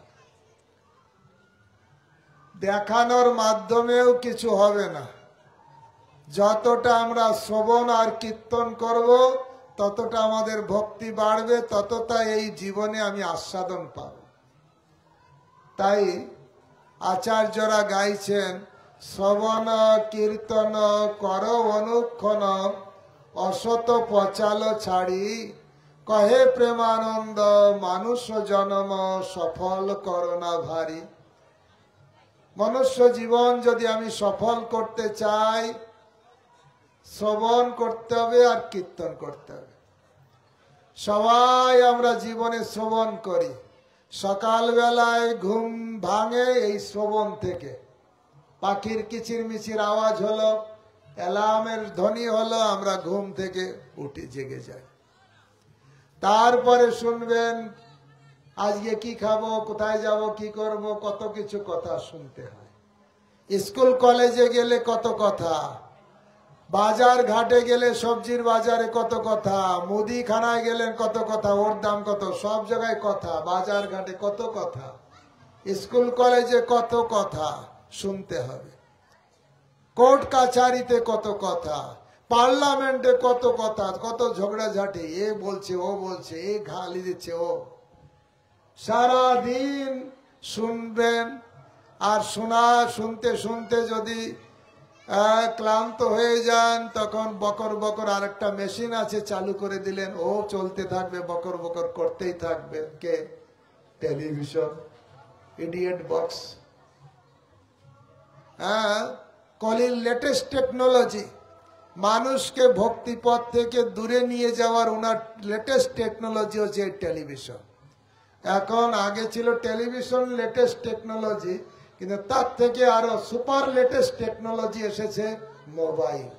দেখানোর মাধ্যমেও কিছু হবে না। যতটা আমরা শ্রবণ আর কীর্তন করব, ততটা আমাদের ভক্তি বাড়বে, ততটা এই জীবনে আমি আস্বাদন পাব। তাই আচার্যরা গাইছেন, শ্রবণ কীর্তন কর অনুক্ষণ, অসত পচাল ছাড়ি, কহে প্রেমানন্দ মানুষ জন্ম সফল করোনা ভারী। মনুষ্য জীবন যদি আমি সফল করতে চাই, শ্রবণ করতে হবে আর কীর্তন করতে হবে। সবাই আমরা জীবনে শ্রবণ করি। সকালবেলায় ঘুম ভাঙে এই শ্রবণ থেকে। পাখির কিচিরমিচির আওয়াজ হলো, অ্যালার্মের ধ্বনি হলো, আমরা ঘুম থেকে উঠে জেগে যাই। তারপরে শুনবেন আজকে কি খাবো, কোথায় যাব, কি করব, কত কিছু কথা শুনতে হয়। স্কুল কলেজে গেলে কত কথা, বাজার ঘাটে গেলে সবজির বাজারে কত কথা, মুদিখানায় গেলেন কত কথা, ওর দাম কত, সব জায়গায় কথা, বাজার ঘাটে কত কথা, স্কুল কলেজে কত কথা শুনতে হবে, কোর্ট কাছারিতে কত কথা, পার্লামেন্টে কত কথা, কত ঝগড়াঝাটি, এ বলছে ও বলছে, এ গালি দিচ্ছে ও। সারাদিন শুনবেন, আর শুনতে শুনতে যদি ক্লান্ত হয়ে যান, তখন বকর বকর আরেকটা মেশিন আছে চালু করে দিলেন, ও চলতে থাকবে, বকর বকর করতেই থাকবে। কে? Television, idiot box. কলির লেটেস্ট টেকনোলজি, মানুষকে ভক্তিপথ থেকে দূরে নিয়ে যাওয়ার ওনার লেটেস্ট টেকনোলজি হচ্ছে টেলিভিশন। এখন আগে ছিল টেলিভিশন লেটেস্ট টেকনোলজি, কিন্তু তার থেকে আরো সুপার লেটেস্ট টেকনোলজি এসেছে মোবাইল।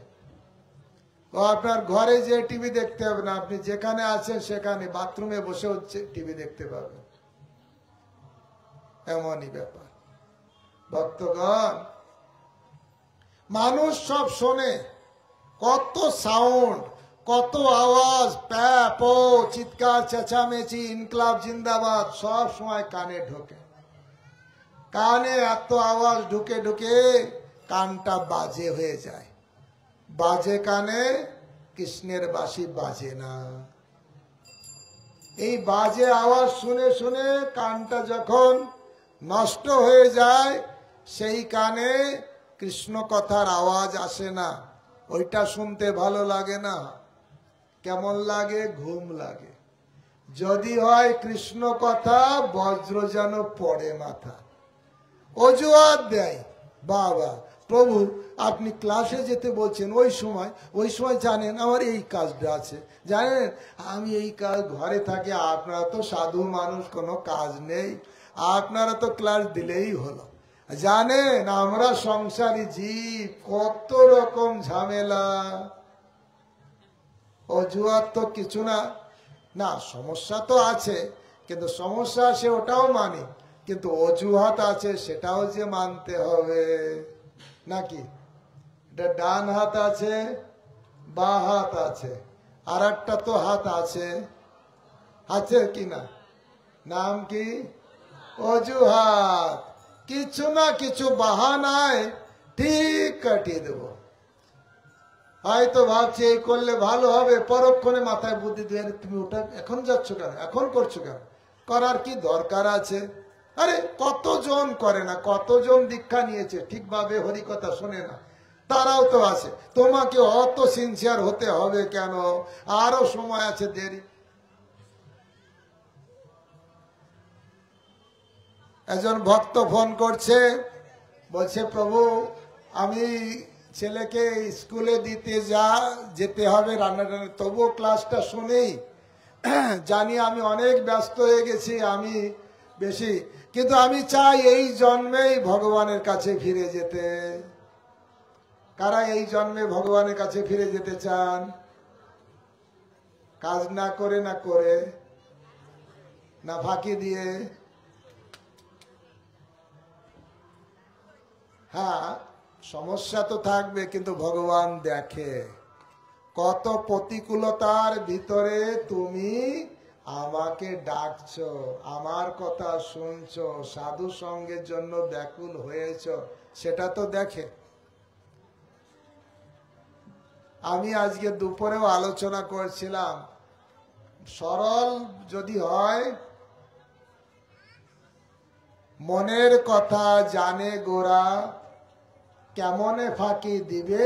ও আপনার ঘরে যে টিভি দেখতে হবে না, আপনি যেখানে আছেন সেখানে বাথরুমে বসে হচ্ছে টিভি দেখতে পাবেন, এমনই ব্যাপার। ভক্তগণ, মানুষ সব শোনে, কত সাউন্ড, কত আওয়াজ, প্যাপ, চিৎকার, চেঁচামেচি, ইনকলাব জিন্দাবাদ, সব সময় কানে ঢোকে। কানে এত আওয়াজ ঢুকে ঢুকে কানটা বাজে হয়ে যায়। বাজে কানে, কৃষ্ণের বাঁশি বাজে না। এই বাজে আওয়াজ শুনে শুনে কানটা যখন নষ্ট হয়ে যায়, সেই কানে কৃষ্ণ কথার আওয়াজ আসে না। ওইটা শুনতে ভালো লাগে না, কেমন লাগে? ঘুম লাগে। যদি হয় কৃষ্ণ কথা, বজ্র যেন পড়ে মাথা। অজুহাত দেয়, বাবা প্রভু আপনি ক্লাসে যেতে বলছেন, ওই সময় জানেন আমার এই কাজটা আছে, জানেন আমি এই কাজ ঘরে থাকি, আপনারা তো সাধু মানুষ, কোনো কাজ নেই, আপনারা তো ক্লাস দিলেই হলো। জানেন আমরা সংসারী জীব, কত রকম ঝামেলা। অজুহাত তো কিছু না, না সমস্যা তো আছে, কিন্তু সমস্যা আছে ওটাও মানি, কিন্তু অজুহাত আছে সেটাও যে মানতে হবে নাকি? এটা ডান হাত আছে, বা হাত আছে, আর একটা তো হাত আছে, আছে কি না? নাম কি? অজুহাত। কিছু না কিছু বাহানায় ঠিক কাটিয়ে দেব। হয়তো ভাবছি এই করলে ভালো হবে, পরক্ষণে মাথায় বুদ্ধি দিয়ে, তুমি ওটা এখন যাচ্ছ কেন, এখন করছো কেন, করার কি দরকার আছে? আরে কতজন করে না, কতজন দীক্ষা নিয়েছে ঠিকভাবে হরিকথা শোনে না, তারাও তো আছে। তোমাকে অত সিনসিয়ার হতে হবে কেন? আরো সময় আছে, দেরি। একজন ভক্ত ফোন করছে, বলছে প্রভু আমি ছেলেকে স্কুলে যেতে হবে রান্না, তবুও ক্লাসটা শুনেই জানি আমি অনেক ব্যস্ত হয়ে গেছি, আমি বেশি, কিন্তু আমি চাই এই জন্মেই ভগবানের কাছে ফিরে যেতে। কারা এই জন্মে ভগবানের কাছে ফিরে যেতে চান? কাজ না করে, না করে, না ফাঁকি দিয়ে? হ্যাঁ সমস্যা তো থাকবে, কিন্তু ভগবান দেখে কত প্রতিকূলতার ভিতরে তুমি আমাকে ডাকছো, আমার কথা শুনছো, সাধু সঙ্গের জন্য ব্যাকুল হয়েছ, সেটা তো দেখে। আমি আজকে দুপুরেও আলোচনা করছিলাম, সরল যদি হয়, মনের কথা জানে গোরা, কেমনে ফাঁকি দিবে,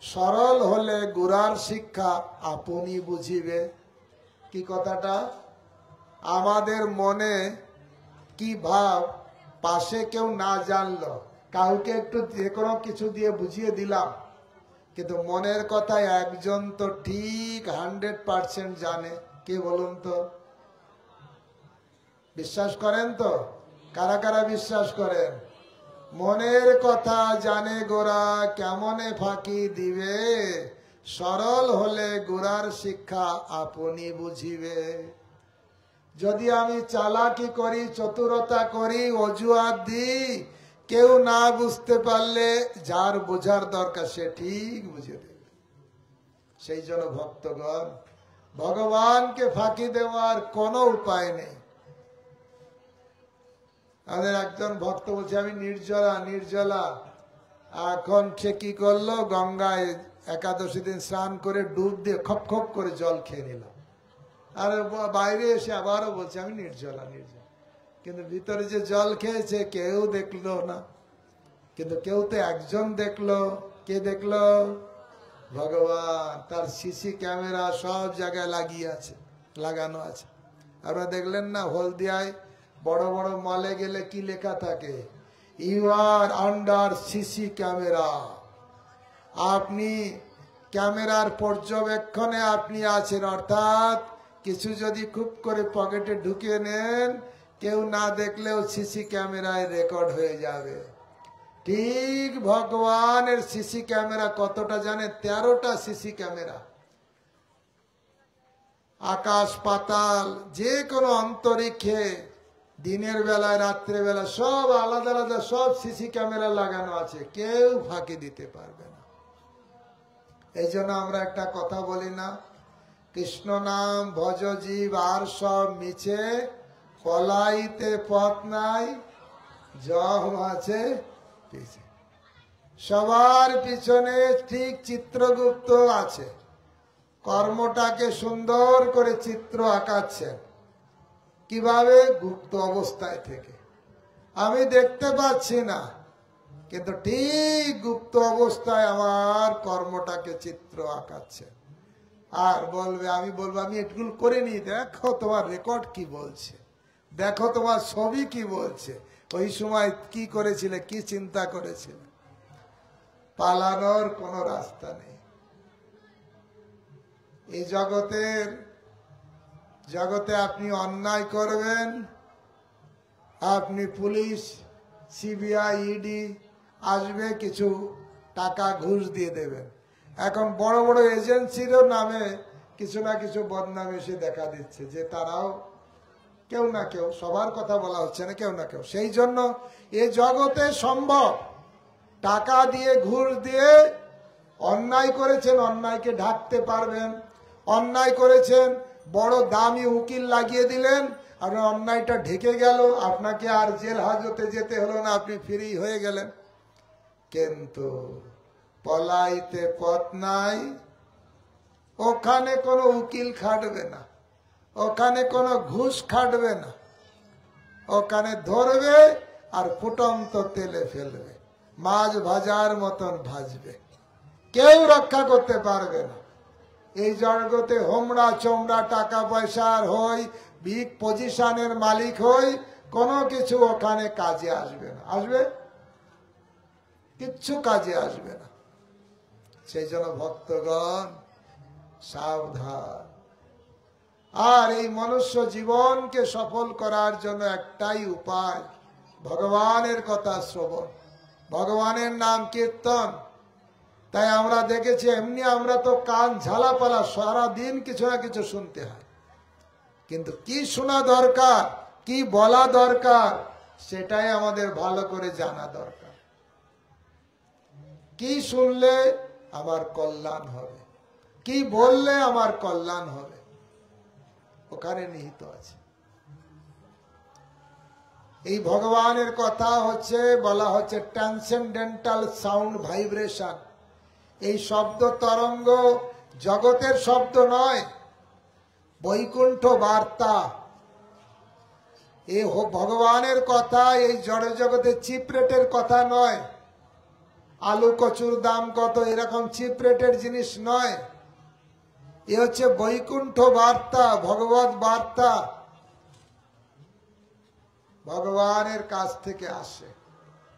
সরল হলে গোরার শিক্ষা আপনি বুঝিবে। কি কথাটা? আমাদের মনে কি ভাব, পাশে কেউ না জানলো, কাউকে একটু যে কোনো কিছু দিয়ে বুঝিয়ে দিলাম, কিন্তু মনের কথা একজন তো ঠিক 100% জানে। কে বলুন তো? বিশ্বাস করেন তো? কারা কারা বিশ্বাস করেন? মনের কথা জানে গোরা, কেমনে ফাঁকি দিবে, সরল হলে গোরার শিক্ষা আপনি বুঝিবে। যদি আমি চালাকি করি, চতুরতা করি, অজুহাত দিই, কেউ না বুঝতে পারলে যার বোঝার দরকার সে ঠিক বুঝে দেবে। সেই জন্য ভক্তগণ, ভগবানকে ফাঁকি দেওয়ার কোনো উপায় নেই। আমাদের একজন ভক্ত বলছে আমি নির্জলা নির্জলা, এখন সে কি করলো, গঙ্গায় একাদশী দিন স্নান করে ডুব দিয়ে খপ খপ করে জল খেয়ে নিল, আর বাইরে এসে আবারও বলছে আমি নির্জলা নির্জলা। কিন্তু ভিতরে যে জল খেয়েছে কেউ দেখলো না, কিন্তু কেউ তো একজন দেখলো। কে দেখলো? ভগবান। তার সিসি ক্যামেরা সব জায়গায় লাগানো আছে। আপনারা দেখলেন না হলদিয়ায় বড় বড় মলে গেলে কি লেখা থাকে? You are under CC camera. আপনি ক্যামেরার পর্যবেক্ষণে আপনি আছেন, অর্থাৎ কিছু যদি খুব করে পকেটে ঢুকিয়ে নেন, কেউ না দেখলেও সিসি ক্যামেরায় রেকর্ড হয়ে যাবে। ঠিক ভগবানের সিসি ক্যামেরা কতটা জানে? 13টা সিসি ক্যামেরা। আকাশ পাতাল যে কোনো অন্তরিক্ষে দিনের বেলায় রাত্রে বেলা সব আলাদা আলাদা সব সিসি ক্যামেরা লাগানো আছে, কেউ ফাঁকি দিতে পারবে না। এই জন্য আমরা একটা কথা বলি না, কৃষ্ণ নাম ভজ জীব আর সব মিছে, পলাইতে পথ নাই জব আছে পিছে। সবার পিছনে ঠিক চিত্রগুপ্ত আছে, কর্মটাকে সুন্দর করে চিত্র আঁকাচ্ছেন। কিভাবে? গুপ্ত অবস্থায় থেকে। আমি দেখতে পাচ্ছি না, কিন্তু ঠিক গুপ্ত অবস্থায় আমার কর্মটাকে চিত্র আঁকাচ্ছে। আর বলবে, আমি বলবো আমি এটুকু করিনি, দেখো তোমার রেকর্ড কি বলছে, দেখো তোমার ছবি কি বলছে, ওই সময় কি করেছিলে, কি চিন্তা করেছিলে। পালানোর কোনো রাস্তা নেই। এই জগতে আপনি অন্যায় করবেন, আপনি পুলিশ সিবিআই ইডি আসবে, কিছু টাকা ঘুষ দিয়ে দেবেন। এখন বড় বড় এজেন্সিরও নামে কিছু না কিছু বদনাম এসে দেখা দিচ্ছে, যে তারাও কেউ না কেউ, সবার কথা বলা হচ্ছে না, কেউ না কেউ। সেই জন্য এ জগতে সম্ভব টাকা দিয়ে ঘুষ দিয়ে অন্যায় করেছেন, অন্যায়কে ঢাকতে পারবেন। অন্যায় করেছেন, বড় দামি উকিল লাগিয়ে দিলেন, আর অন্যায়টা ঢেকে গেল, আপনাকে আর জেল হাজতে যেতে হলো না, আপনি ফ্রি হয়ে গেলেন। কিন্তু পলাইতে পথ নাই, ওখানে কোনো উকিল খাটবে না, ওখানে কোনো ঘুষ খাটবে না, ওখানে ধরবে আর ফুটন্ত তেলে ফেলবে, মাছ ভাজার মতন ভাজবে, কেউ রক্ষা করতে পারবে না। এই জগতে হোমরা চোমরা টাকা পয়সার হই, বিগ পজিশনের মালিক হই, কোনো কিছু ওখানে কাজে আসবে না। আসবে? কিচ্ছু কাজে আসবে না। সেই জন্য ভক্তগণ সাবধান। আর এই মনুষ্য জীবনকে সফল করার জন্য একটাই উপায়, ভগবানের কথা শ্রবণ, ভগবানের নাম কীর্তন। তাই আমরা দেখেছি, এমনি আমরা তো কান ঝালাপালা, সারাদিন কিছু না কিছু শুনতে হয়, কিন্তু কি শোনা দরকার, কি বলা দরকার, সেটাই আমাদের ভালো করে জানা দরকার। কি শুনলে আমার কল্যাণ হবে, কি বললে আমার কল্যাণ হবে, ওখানে নিহিত আছে। এই ভগবানের কথা হচ্ছে, বলা হচ্ছে ট্রান্সেন্ডেন্টাল সাউন্ড ভাইব্রেশন। এই শব্দ তরঙ্গ জগতের শব্দ নয়, বৈকুণ্ঠ বার্তা। এই ভগবানের কথা এই জড় জগতের চিপ রেটের কথা নয়। আলু কচুর দাম কত, এরকম চিপ রেটের জিনিস নয়। এ হচ্ছে বৈকুণ্ঠ বার্তা, ভগবত বার্তা, ভগবানের কাছ থেকে আসে।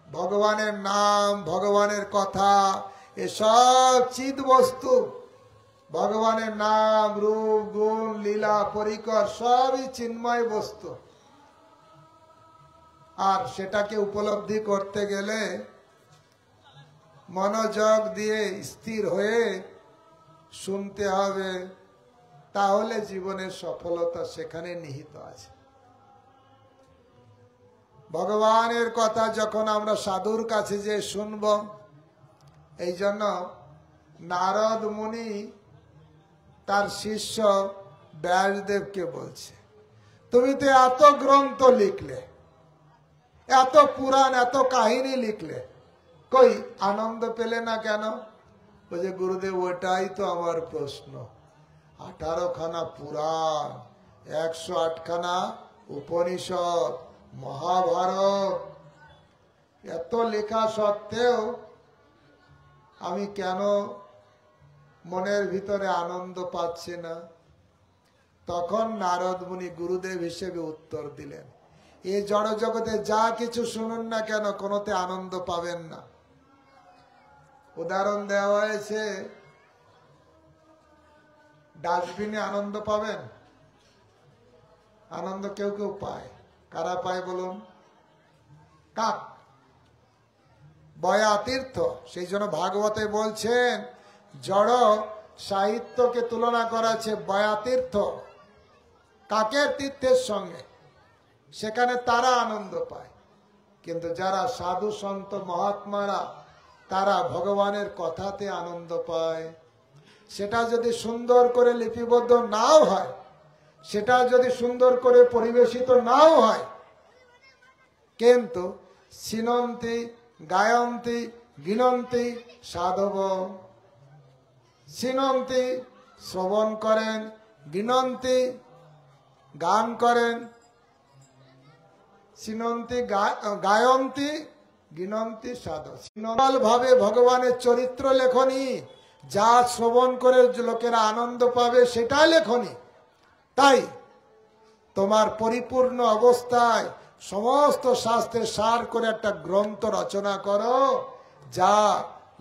ভগবানের নাম, ভগবানের কথা, এসব চিৎ বস্তু। ভগবানের নাম, রূপ, গুণ, লীলা, পরিকর সবই চিন্ময় বস্তু। আর সেটাকে উপলব্ধি করতে গেলে মনোযোগ দিয়ে স্থির হয়ে শুনতে হবে, তাহলে জীবনের সফলতা সেখানে নিহিত আছে। ভগবানের কথা যখন আমরা সাধুর কাছে যে শুনব, এই জন্য নারদ মুনি তার শিষ্য ব্যাসদেবকে বলছে, তুমি তো এত গ্রন্থ লিখলে, এত পুরাণ, এত কাহিনী লিখলে, কই আনন্দ পেলে না কেন? বলছে, গুরুদেব ওটাই তো আমার প্রশ্ন। 18 খানা পুরাণ, 108 খানা উপনিষদ, মহাভারত, এত লেখা সত্ত্বেও আমি কেন মনের ভিতরে আনন্দ পাচ্ছি না? তখন নারদ মুনি গুরুদেব হিসেবে উত্তর দিলেন, এই জড় জগতে যা কিছু শুনুন না কেন, কোনোতে আনন্দ পাবেন না। উদাহরণ দেওয়া হয়েছে, ডাস্টবিনে আনন্দ পাবেন? আনন্দ কেউ কেউ পায়। কারা পায় বলুন? কাক, বয়া তীর্থ। সেই জন্য ভাগবতে বলছেন, জড় সাহিত্যকে তুলনা করা আছে বয়া তীর্থ, কাকের তীর্থের সঙ্গে। সেখানে তারা আনন্দ পায়। কিন্তু যারা সাধু সন্ত মহাত্মারা, তারা ভগবানের কথাতে আনন্দ পায়। সেটা যদি সুন্দর করে লিপিবদ্ধ নাও হয়, সেটা যদি সুন্দর করে পরিবেশিত নাও হয়, কিন্তু শৃণন্তি গায়ন্তি গিনন্তি সাধব। শৃণন্তি শ্রবণ করেন, গিনন্তি গান করেন, শৃণন্তি গায়ন্তি গিনন্তি সাধব। ভাবে ভগবানের চরিত্র লেখনি, যা শ্রবণ করে লোকেরা আনন্দ পাবে সেটা লেখনি। তাই তোমার পরিপূর্ণ অবস্থায় সমস্ত শাস্ত্রের সার করে একটা গ্রন্থ রচনা করো, যা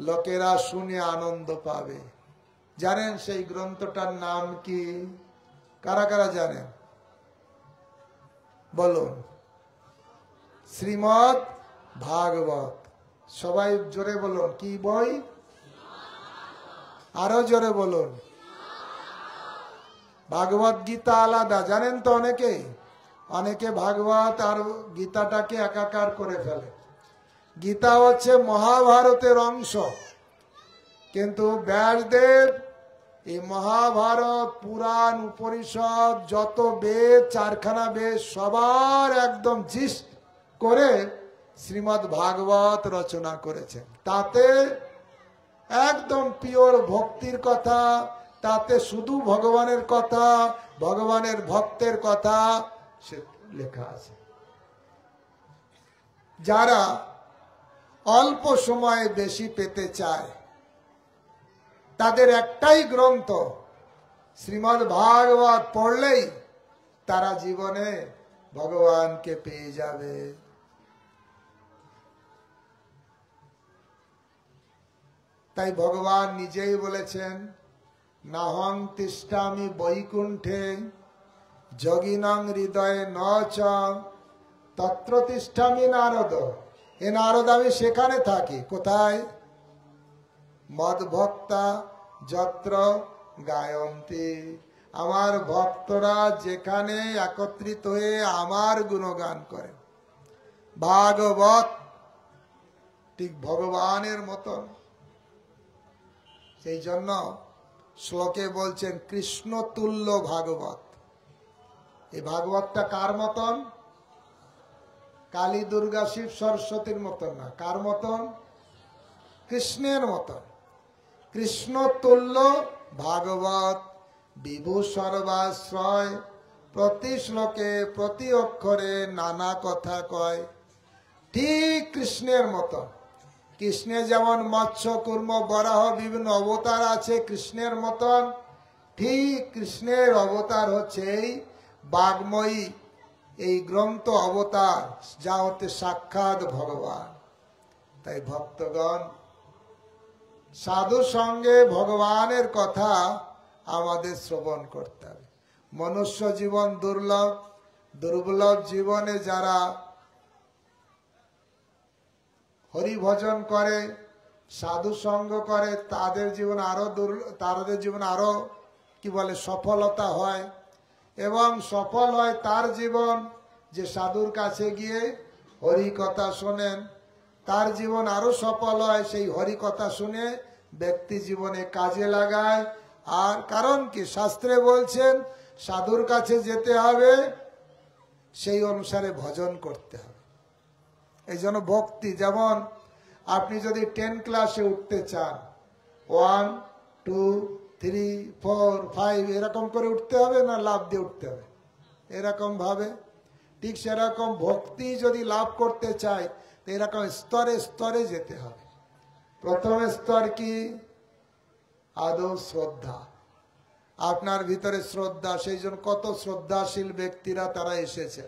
লোকেরা শুনে আনন্দ পাবে। জানেন সেই গ্রন্থটার নাম কি? কারা কারা জানেন বলুন? শ্রীমদ্ ভাগবত। সবাই জোরে বলুন, কি বই? আরো জোরে বলুন। ভাগবত গীতা আলাদা, জানেন তো অনেকে? অনেকে ভাগবত আর গীতাটাকে একাকার করে ফেলে। গীতা হচ্ছে মহাভারতের অংশ, কিন্তু ব্যাসদেব এই মহাভারত, পুরাণ, উপনিষদ, যত বেদ, 4খানা বেদ, সবার একদম জিস্ট করে শ্রীমদ্ ভাগবত রচনা করেছেন। তাতে একদম পিওর ভক্তির কথা, তাতে শুধু ভগবানের কথা, ভগবানের ভক্তের কথা সে লেখা আছে। যারা অল্প সময়ে বেশি পেতে চায়, তাদের একটাই গ্রন্থ শ্রীমদ্ ভাগবত পড়লেই তারা জীবনে ভগবানকে পেয়ে যাবে। তাই ভগবান নিজেই বলেছেন, নাহং তিষ্ঠামি বৈকুণ্ঠে যোগিনং হৃদয়ে ন চ তত্র তিষ্ঠামি নারদ। এ নারদ, আমি সেখানে থাকি। কোথায়? মদ্ভক্তা যত্র গায়ন্তি। আমার ভক্তরা যেখানে একত্রিত হয়ে আমার গুণগান করে। ভাগবত ঠিক ভগবানের মতন। সেই জন্য শ্লোকে বলছেন কৃষ্ণ তুল্য ভাগবত। এই ভাগবতটা কার মতন? কালী, দুর্গা, শিব, সরস্বতীর মতন না। কার মতন? কৃষ্ণের মতন। কৃষ্ণ তুল্য ভাগবত, বিভু সর্বাশ্রয়, প্রতি শ্লোকে প্রতি অক্ষরে নানা কথা কয়। ঠিক কৃষ্ণের মতন। কৃষ্ণে যেমন মৎস্য, কুর্ম, বরাহ বিভিন্ন অবতার আছে কৃষ্ণের মতন, ঠিক কৃষ্ণের অবতার হচ্ছে এই বাগ্ময়ী, এই গ্রন্থ অবতার, যা হতে সাক্ষাৎ ভগবান। তাই ভক্তগণ, সাধু সঙ্গে ভগবানের কথা আমাদের শ্রবণ করতে হবে। মনুষ্য জীবন দুর্লভ, দুর্লভ জীবনে যারা হরিভজন করে, সাধু সঙ্গ করে, তাদের জীবন আরো কি বলে সফলতা হয়। এবং সফল হয় তার জীবন যে সাধুর কাছে গিয়ে হরি কথা শোনেন। তার জীবন আরো সফল হয় সেই হরি কথা শুনে ব্যক্তি জীবনে কাজে লাগায়, আর কারণ কি, শাস্ত্রে বলছেন সাধুর কাছে যেতে হবে, সেই অনুসারে ভজন করতে হবে। এই জন্য ভক্তি, যেমন আপনি যদি 10 ক্লাসে উঠতে চান, 1 2 3 4 5 এরকম করে উঠতে হবে না লাভ দিয়ে উঠতে হবে এরকম ভাবে? ঠিক সেরকম ভক্তি যদি লাভ করতে চাই তো এরকম স্তরে স্তরে যেতে হবে। প্রথম স্তর কি? আদৌ শ্রদ্ধা। আপনার ভিতরে শ্রদ্ধা, সেই জন্য কত শ্রদ্ধাশীল ব্যক্তিরা তারা এসেছে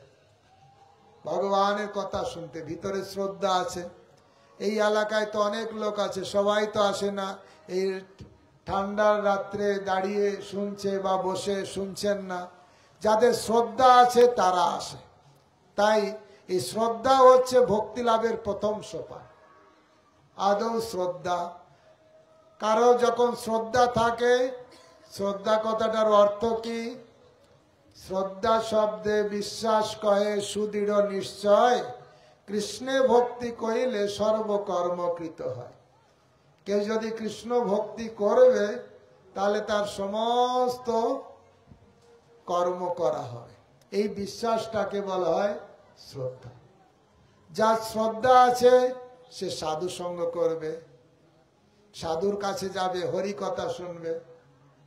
ভগবানের কথা শুনতে, ভিতরে শ্রদ্ধা আছে। এই এলাকায় তো অনেক লোক আছে, সবাই তো আসে না, এই ঠান্ডার রাত্রে দাঁড়িয়ে শুনছে বা বসে শুনছেন না। যাদের শ্রদ্ধা আছে তারা আসে। তাই এই শ্রদ্ধা হচ্ছে ভক্তি লাভের প্রথম সোপান। আদৌ শ্রদ্ধা। কারো যখন শ্রদ্ধা থাকে, শ্রদ্ধা কথাটার অর্থ কি? শ্রদ্ধা শব্দে বিশ্বাস কহে সুদৃঢ় নিশ্চয়, কৃষ্ণে ভক্তি করিলে সর্বকর্মকৃত হয়। কেউ যদি কৃষ্ণ ভক্তি করবে তাহলে তার সমস্ত কর্ম করা হবে। এই বিশ্বাসটাকে বলা হয় শ্রদ্ধা। যার শ্রদ্ধা আছে সে সাধু সঙ্গ করবে, সাধুর কাছে যাবে, হরি কথা শুনবে।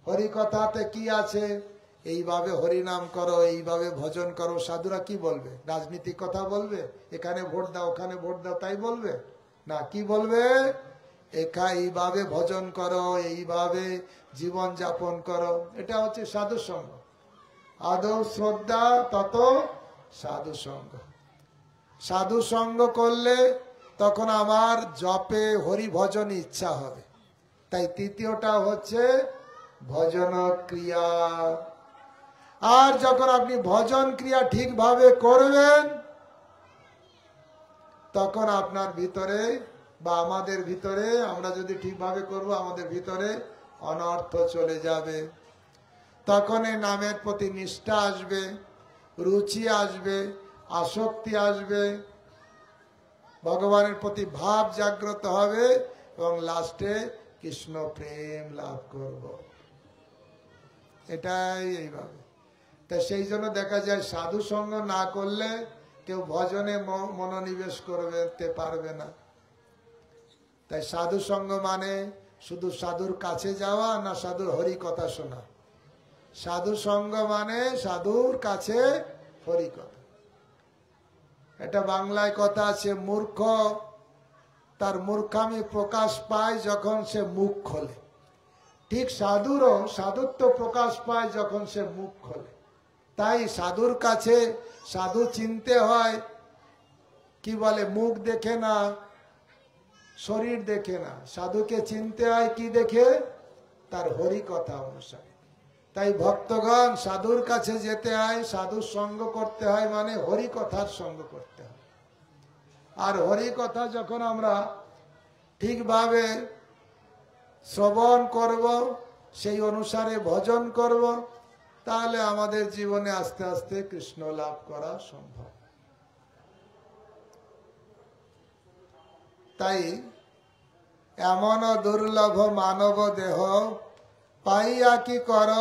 হরি কথাতে কি আছে? এইভাবে হরিনাম করো, এইভাবে ভজন করো। সাধুরা কি বলবে? রাজনীতিক কথা বলবে, এখানে ভোট দাও ওখানে ভোট দাও তাই বলবে না। কি বলবে? এইভাবে ভজন করো, এইভাবে জীবন যাপন করো। এটা হচ্ছে সাধু সঙ্গ। আদৌ শ্রদ্ধা তত সাধু সঙ্গ। সাধু সঙ্গ করলে তখন আমার জপে হরি ভজন ইচ্ছা হবে। তাই তৃতীয়টা হচ্ছে ভজন ক্রিয়া। আর যখন আপনি ভজন ক্রিয়া ঠিকভাবে করবেন তখন আপনার ভিতরে বা আমাদের ভিতরে, আমরা যদি ঠিকভাবে করব আমাদের ভিতরে অনর্থ চলে যাবে। তখন এই নামের প্রতি নিষ্ঠা আসবে, রুচি আসবে, আসক্তি আসবে, ভগবানের প্রতি ভাব জাগ্রত হবে এবং লাস্টে কৃষ্ণ প্রেম লাভ করব। এটাই এইভাবে। তা সেই জন্য দেখা যায় সাধু সঙ্গ না করলে কেউ ভজনে মনোনিবেশ করতে পারবে না। তাই সাধু সঙ্গ মানে শুধু সাধুর কাছে যাওয়া না সাধুর হরি কথা শোনা। সাধু সঙ্গ মানে সাধুর কাছে হরি কথা। এটা বাংলায় কথা আছে, মূর্খ তার মূর্খামি প্রকাশ পায় যখন সে মুখ খোলে। ঠিক সাধুরও সাধুত্ব প্রকাশ পায় যখন সে মুখ খোলে। তাই সাধুর কাছে সাধু চিনতে হয় কি বলে, মুখ দেখে না, শরীর দেখে না। সাধুকে চিনতে হয় কি দেখে? তার হরি কথা অনুসারে। তাই ভক্তগণ সাধুর কাছে যেতে হয়, সাধুর সঙ্গ করতে হয়, মানে হরি কথার সঙ্গ করতে হয়। আর হরি কথা যখন আমরা ঠিকভাবে শ্রবণ করব, সেই অনুসারে ভজন করব, তাহলে আমাদের জীবনে আস্তে আস্তে কৃষ্ণ লাভ করা সম্ভব। তাই এমন দুর্লভ মানব দেহ পাইয়া কি কর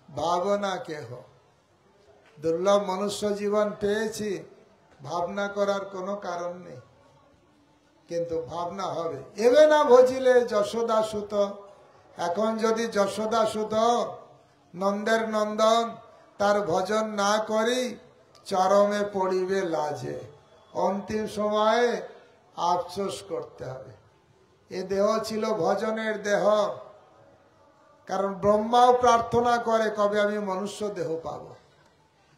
ভাবনা কেহ। দুর্লভ মনুষ্য জীবন পেয়েছি, ভাবনা করার কোনো কারণ নেই, কিন্তু ভাবনা হবে। এবে না ভজিলে যশোদা সুত। এখন যদি যশোদা সুত নন্দের নন্দন তার ভজন না করি, চরমে পড়িবে লাজে। অন্তিম সময়ে আফসোস করতে হবে। এ দেহ ছিল ভজনের দেহ। কারণ ব্রহ্মাও প্রার্থনা করে কবে আমি মনুষ্য দেহ পাব।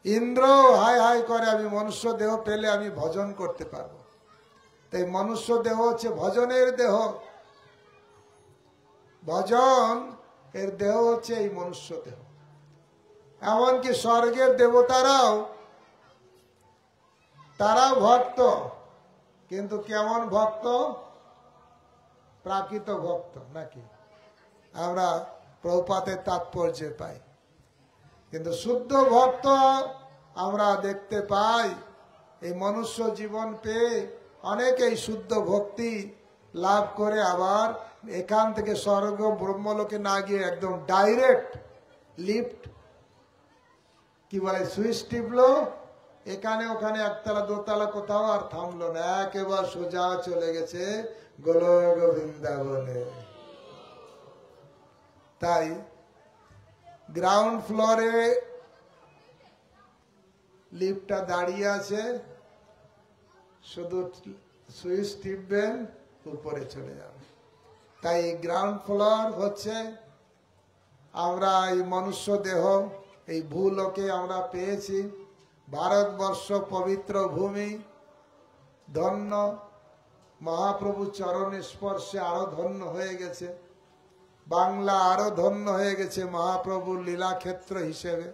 ইন্দ্র হাই হাই করে আমি মনুষ্য দেহ পেলে আমি ভজন করতে পারবো। তাই মনুষ্য দেহ হচ্ছে ভজনের দেহ। ভজন এর দেহ হচ্ছে এই মনুষ্য দেহ। এমনকি স্বর্গের দেবতারাও ভক্ত, কিন্তু কেমন ভক্ত? প্রাকৃত ভক্ত নাকি? আমরা প্রভুপাদের তাৎপর্যে পাই। কিন্তু শুদ্ধ ভক্ত আমরা দেখতে পাই এই মনুষ্য জীবন পেয়ে অনেকেই শুদ্ধ ভক্তি লাভ করে আবার এখান থেকে স্বর্গ ব্রহ্মলোকে না গিয়ে একদম ডাইরেক্ট লিফট, কি বলে, সুইচ টিপলো, এখানে ওখানে একতলা দোতলা কোথাও আর থামলো না, একেবারে সোজা চলে গেছে গোলক বৃন্দাবনে। তাই গ্রাউন্ড ফ্লোরে লিফটটা দাঁড়িয়ে আছে, শুধু সুইচ টিপবেন উপরে চলে যাবে। তাই গ্রাউন্ড ফ্লোর হচ্ছে আমরা এই মনুষ্য দেহ, এই ভূলোকে আমরা পেয়েছি। ভারতবর্ষ পবিত্র ভূমি, ধন্য, মহাপ্রভু চরণ স্পর্শে আরো ধন্য হয়ে গেছে। বাংলা আরো ধন্য হয়ে গেছে মহাপ্রভুর লীলাক্ষেত্র হিসেবে।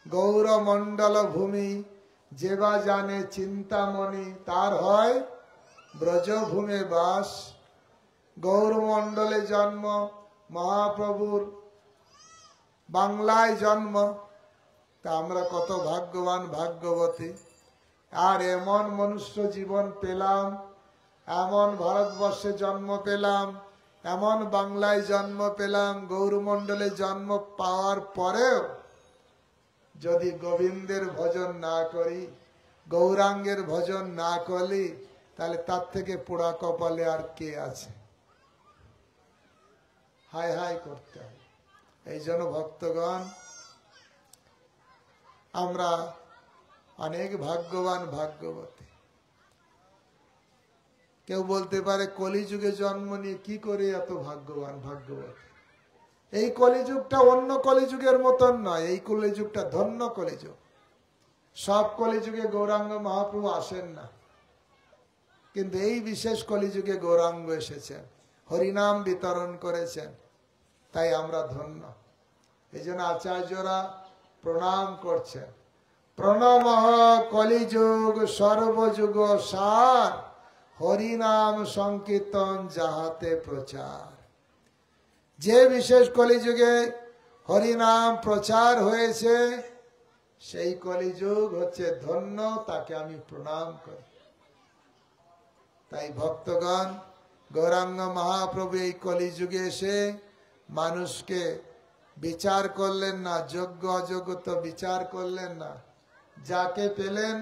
গৌরমণ্ডল ভূমি যেবা জানে চিন্তামণি, তার হয় ব্রজভূমে বাস। গৌরমণ্ডলে জন্ম, মহাপ্রভুর বাংলায় জন্ম, তা আমরা কত ভাগ্যবান ভাগ্যবতী। আর এমন মনুষ্য জীবন পেলাম, এমন ভারতবর্ষে জন্ম পেলাম, এমন বাংলায় জন্ম পেলাম। গৌরমণ্ডলে জন্ম পাওয়ার পরেও যদি গোবিন্দের ভজন না করি, গৌরাঙ্গের ভজন না করি, তাহলে তার থেকে পোড়া কপালে আর কে আছে? হাই হাই করতে হবে। এই জন্য ভক্তগণ, আমরা অনেক ভাগ্যবান ভাগ্যবতী। কেউ বলতে পারে কলিযুগে জন্ম নিয়ে কি করে এত ভাগ্যবান ভাগ্যবতী? এই কলিযুগটা অন্য কলিযুগের মতন নয়, এই কলিযুগটা ধন্য কলিযুগ। সব কলিযুগে গৌরাঙ্গ মহাপ্রভু আসেন না, কিন্তু এই বিশেষ কলিযুগে গৌরাঙ্গ এসেছেন, হরিনাম বিতরণ করেছেন, তাই আমরা ধন্য। এই জন্য আচার্যরা প্রণাম করছেন। প্রণমঃ কলিযুগ সর্বযুগ সার, হরিনাম সংকীর্তন যাহাতে প্রচার। যে বিশেষ কলিযুগে হরিনাম প্রচার হয়েছে, সেই কলিযুগ হচ্ছে ধন্য, তাকে আমি প্রণাম করি। তাই ভক্তগণ, গৌরাঙ্গ মহাপ্রভু এই কলিযুগে এসে মানুষকে বিচার করলেন না, যোগ্য অযোগ্য তো বিচার করলেন না, যাকে পেলেন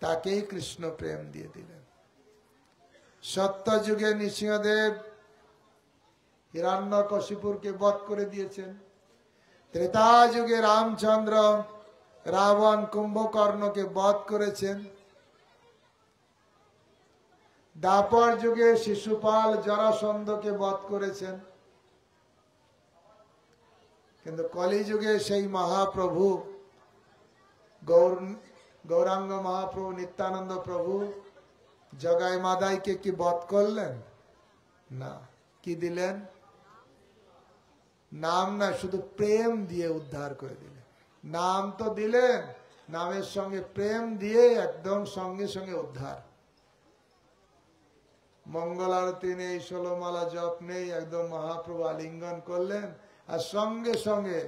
তাকেই কৃষ্ণ প্রেম দিয়ে দিলেন। সত্যযুগে নৃসিংহদেব হিরণ্যকশিপুরকে বধ করে দিয়েছেন। ত্রেতা যুগে রামচন্দ্র রাবণ কুম্ভকর্ণকে বধ করেছেন। দ্বাপর যুগে শিশুপাল জরাসন্ধকে বধ করেছেন। কিন্তু কলিযুগে সেই মহাপ্রভু গৌরাঙ্গ মহাপ্রভু নিত্যানন্দ প্রভু জগাই মাদাইকে কি বধ করলেন? না। কি দিলেন? নাম না, শুধু প্রেম দিয়ে উদ্ধার করে দিলেন। নাম তো দিলেন, নামের সঙ্গে প্রেম দিয়ে একদম সঙ্গে সঙ্গে উদ্ধার। মঙ্গল আরতি নেই, 16 মালা জপ নেই, একদম মহাপ্রভু আলিঙ্গন করলেন, আর সঙ্গে সঙ্গে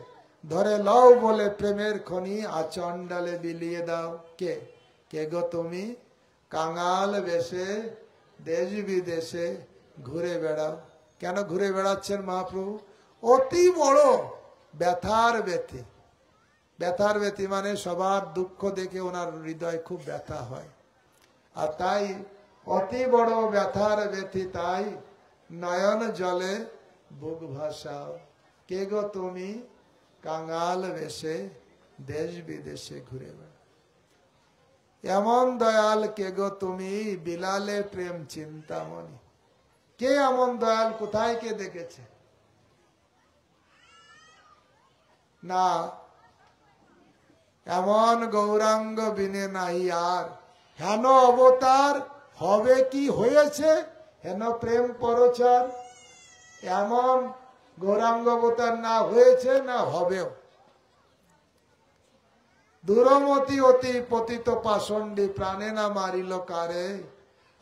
ধরে লও বলে প্রেমের খনি আচণ্ডালে বিলিয়ে দাও। কে কে গো তুমি? কাঙাল বেশে দেশ বিদেশে ঘুরে বেড়াও। কেন ঘুরে বেড়াচ্ছেন মহাপ্রভু? অতি বড় ব্যথার ব্যথী। ব্যথার ব্যথী মানে সবার দুঃখ দেখে ওনার হৃদয় খুব ব্যথা হয়, আর তাই অতি বড় ব্যথার ব্যথী, তাই নয়ন জলে বুক ভাসাও। কে গো তুমি? কাঙাল বেশে দেশ বিদেশে ঘুরে বেড়াও। এমন দয়াল কে গো তুমি? বিলালে প্রেম চিন্তামণি। কে এমন দয়াল? কোথায় কে দেখেছে? না, এমন গৌরাঙ্গ বিনে নাহি আর। হেন অবতার হবে কি হয়েছে, হেন প্রেম পরচার। এমন গৌরাঙ্গ অবতার না হয়েছে না হবেও। দূরমতি অতি পতিত পাষণ্ডী প্রাণে না মারিল কারে,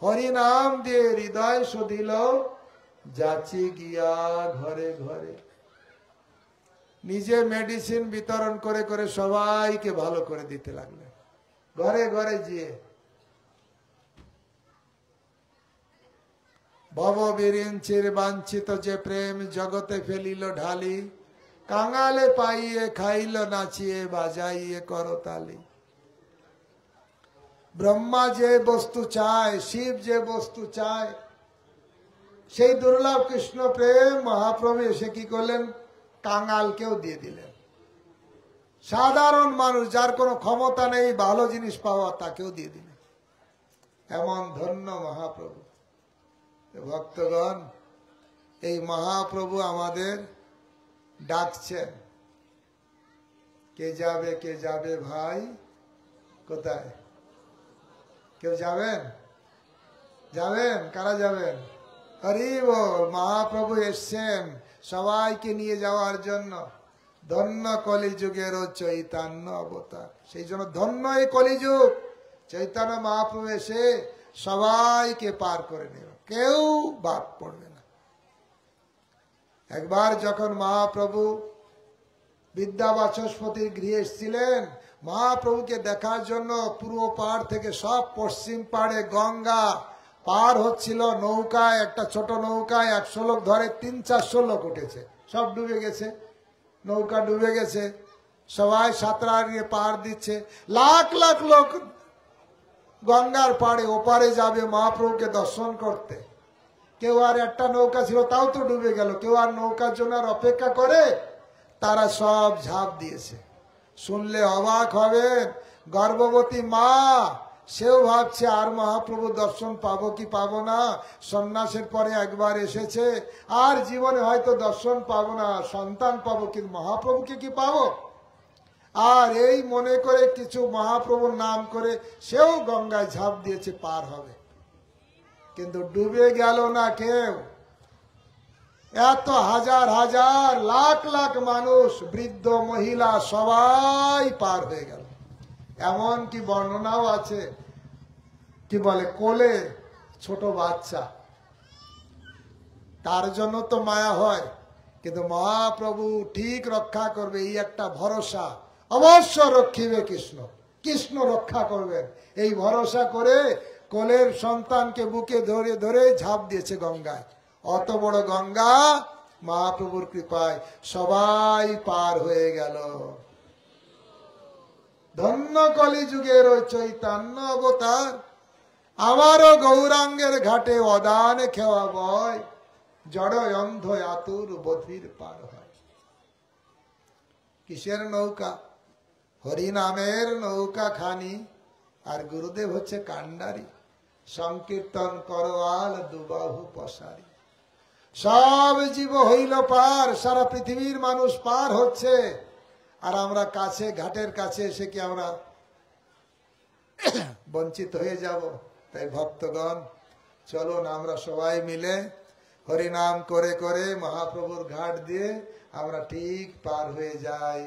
হরিনাম দিয়ে হৃদয় শোধিল যাচি গিয়া ঘরে ঘরে। নিজে মেডিসিন বিতরণ করে করে সবাইকে ভালো করে দিতে লাগলেন, ঘরে ঘরে গিয়ে। ভব বিরিঞ্চির বাঞ্ছিত যে প্রেম জগতে ফেলিল ঢালি, কাঙালে পাইয়ে খাইল নাচিয়ে বাজাইয়ে করতালি। ব্রহ্মা যে বস্তু চায়, শিব যে বস্তু চায়, সেই দুর্লভ কৃষ্ণ প্রেম মহাপ্রভু এসে কি করলেন, কাঙালকেও দিয়ে দিলেন। সাধারণ মানুষ যার কোনো ক্ষমতা নেই ভালো জিনিস পাওয়া, তাকেও দিয়ে দিলেন। এমন ধন্য মহাপ্রভু। ভক্তগণ, এই মহাপ্রভু আমাদের ডাকছেন, কে যাবে ভাই কোথায়? কেউ যাবেন? যাবেন? কারা যাবেন? হরি বল। মহাপ্রভু এসছেন সবাইকে নিয়ে যাওয়ার জন্য। ধন্য কলিযুগের চৈতন্য অবতার। সেই জন্য ধন্য এই কলিযুগ। চৈতন্য মহাপ্রভু এসে সবাইকে পার করে নেবে, কেউ বাদ পড়বে না। একবার যখন মহাপ্রভু বিদ্যাবাচস্পতির গৃহে এসেছিলেন, মহাপ্রভুকে দেখার জন্য পূর্ব পাড় থেকে সব পশ্চিম পাড়ে গঙ্গা পার হচ্ছিল নৌকায়, একটা ছোট নৌকায় 100 লোক ধরে, 300-400 লোক উঠেছে, সব ডুবে গেছে, নৌকা ডুবে গেছে, সবাই সাঁতরা নিয়ে পার দিচ্ছে। লাখ লাখ লোক গঙ্গার পাড়ে ওপারে যাবে মহাপ্রভুকে দর্শন করতে। কেউ আর একটা নৌকা ছিল, তাও তো ডুবে গেল, কেউ আর নৌকার জন্য আর অপেক্ষা করে, তারা সব ঝাঁপ দিয়েছে। শুনলে অবাক হবেন, গর্ভবতী মা সেও ভাবছে আর মহাপ্রভু দর্শন পাবো কি পাবো না, সন্ন্যাসের পরে একবার এসেছে, আর জীবনে হয়তো দর্শন পাবো না, সন্তান পাবো কিন্তু মহাপ্রভুকে কি পাবো। আর এই মনে করে কিছু মহাপ্রভুর নাম করে সেও গঙ্গায় ঝাঁপ দিয়েছে, পার হবে, কিন্তু ডুবে গেল না কেউ। এত হাজার হাজার লাখ লাখ মানুষ, বৃদ্ধ মহিলা সবাই পার হয়ে গেল। এমন কি বর্ণনাও আছে, কি বলে কোলে ছোট বাচ্চা, তার জন্য তো মায়া হয়, কিন্তু মহাপ্রভু ঠিক রক্ষা করবে এই একটা ভরসা, অবশ্য রক্ষিবে কৃষ্ণ, কৃষ্ণ রক্ষা করবেন এই ভরসা করে কোলের সন্তানকে বুকে ধরে ধরে ঝাঁপ দিয়েছে গঙ্গায়। অত বড় গঙ্গা মহাপ্রভুর কৃপায় সবাই পার হয়ে গেল। ধন্য কলিযুগের ওই চৈতন্য অবতার। আমারও গৌরাঙ্গের ঘাটে অদানে খেওয়া বয়, জড় অন্ধ আতুর বধির পার হয়। কিসের নৌকা? হরিনামের নৌকা খানি, আর গুরুদেব হচ্ছে কান্ডারি। সংকীর্তন করওয়াল দুবাহু পসারি। সব জীব হইল পার, সারা পৃথিবীর মানুষ পার হচ্ছে, আর আমরা কাছে ঘাটের কাছে এসে কি আমরা বঞ্চিত হয়ে যাব? তাই ভক্তগণ, চলুন আমরা সবাই মিলে হরিনাম করে করে মহাপ্রভুর ঘাট দিয়ে আমরা ঠিক পার হয়ে যাই।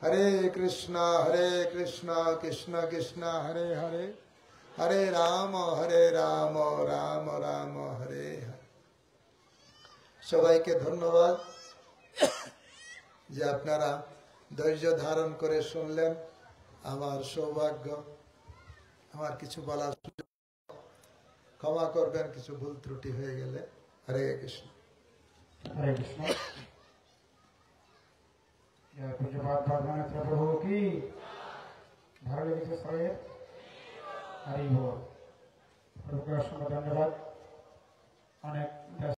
হরে কৃষ্ণ কৃষ্ণ কৃষ্ণ হরে হরে, হরে রাম রাম রাম হরে হরে। সবাইকে ধন্যবাদ যে আপনারা ধৈর্য ধারণ করে শুনলেন। আমার সৌভাগ্য, আমার কিছু বলার সুযোগ, ক্ষমা করবেন কিছু ভুল ত্রুটি হয়ে গেলে। হরে কৃষ্ণ। हरे कृष्ण। पूज्यपाद प्रभु की ভালো লেগেছে সবাই? হরি বল। ধন্যবাদ। অনেক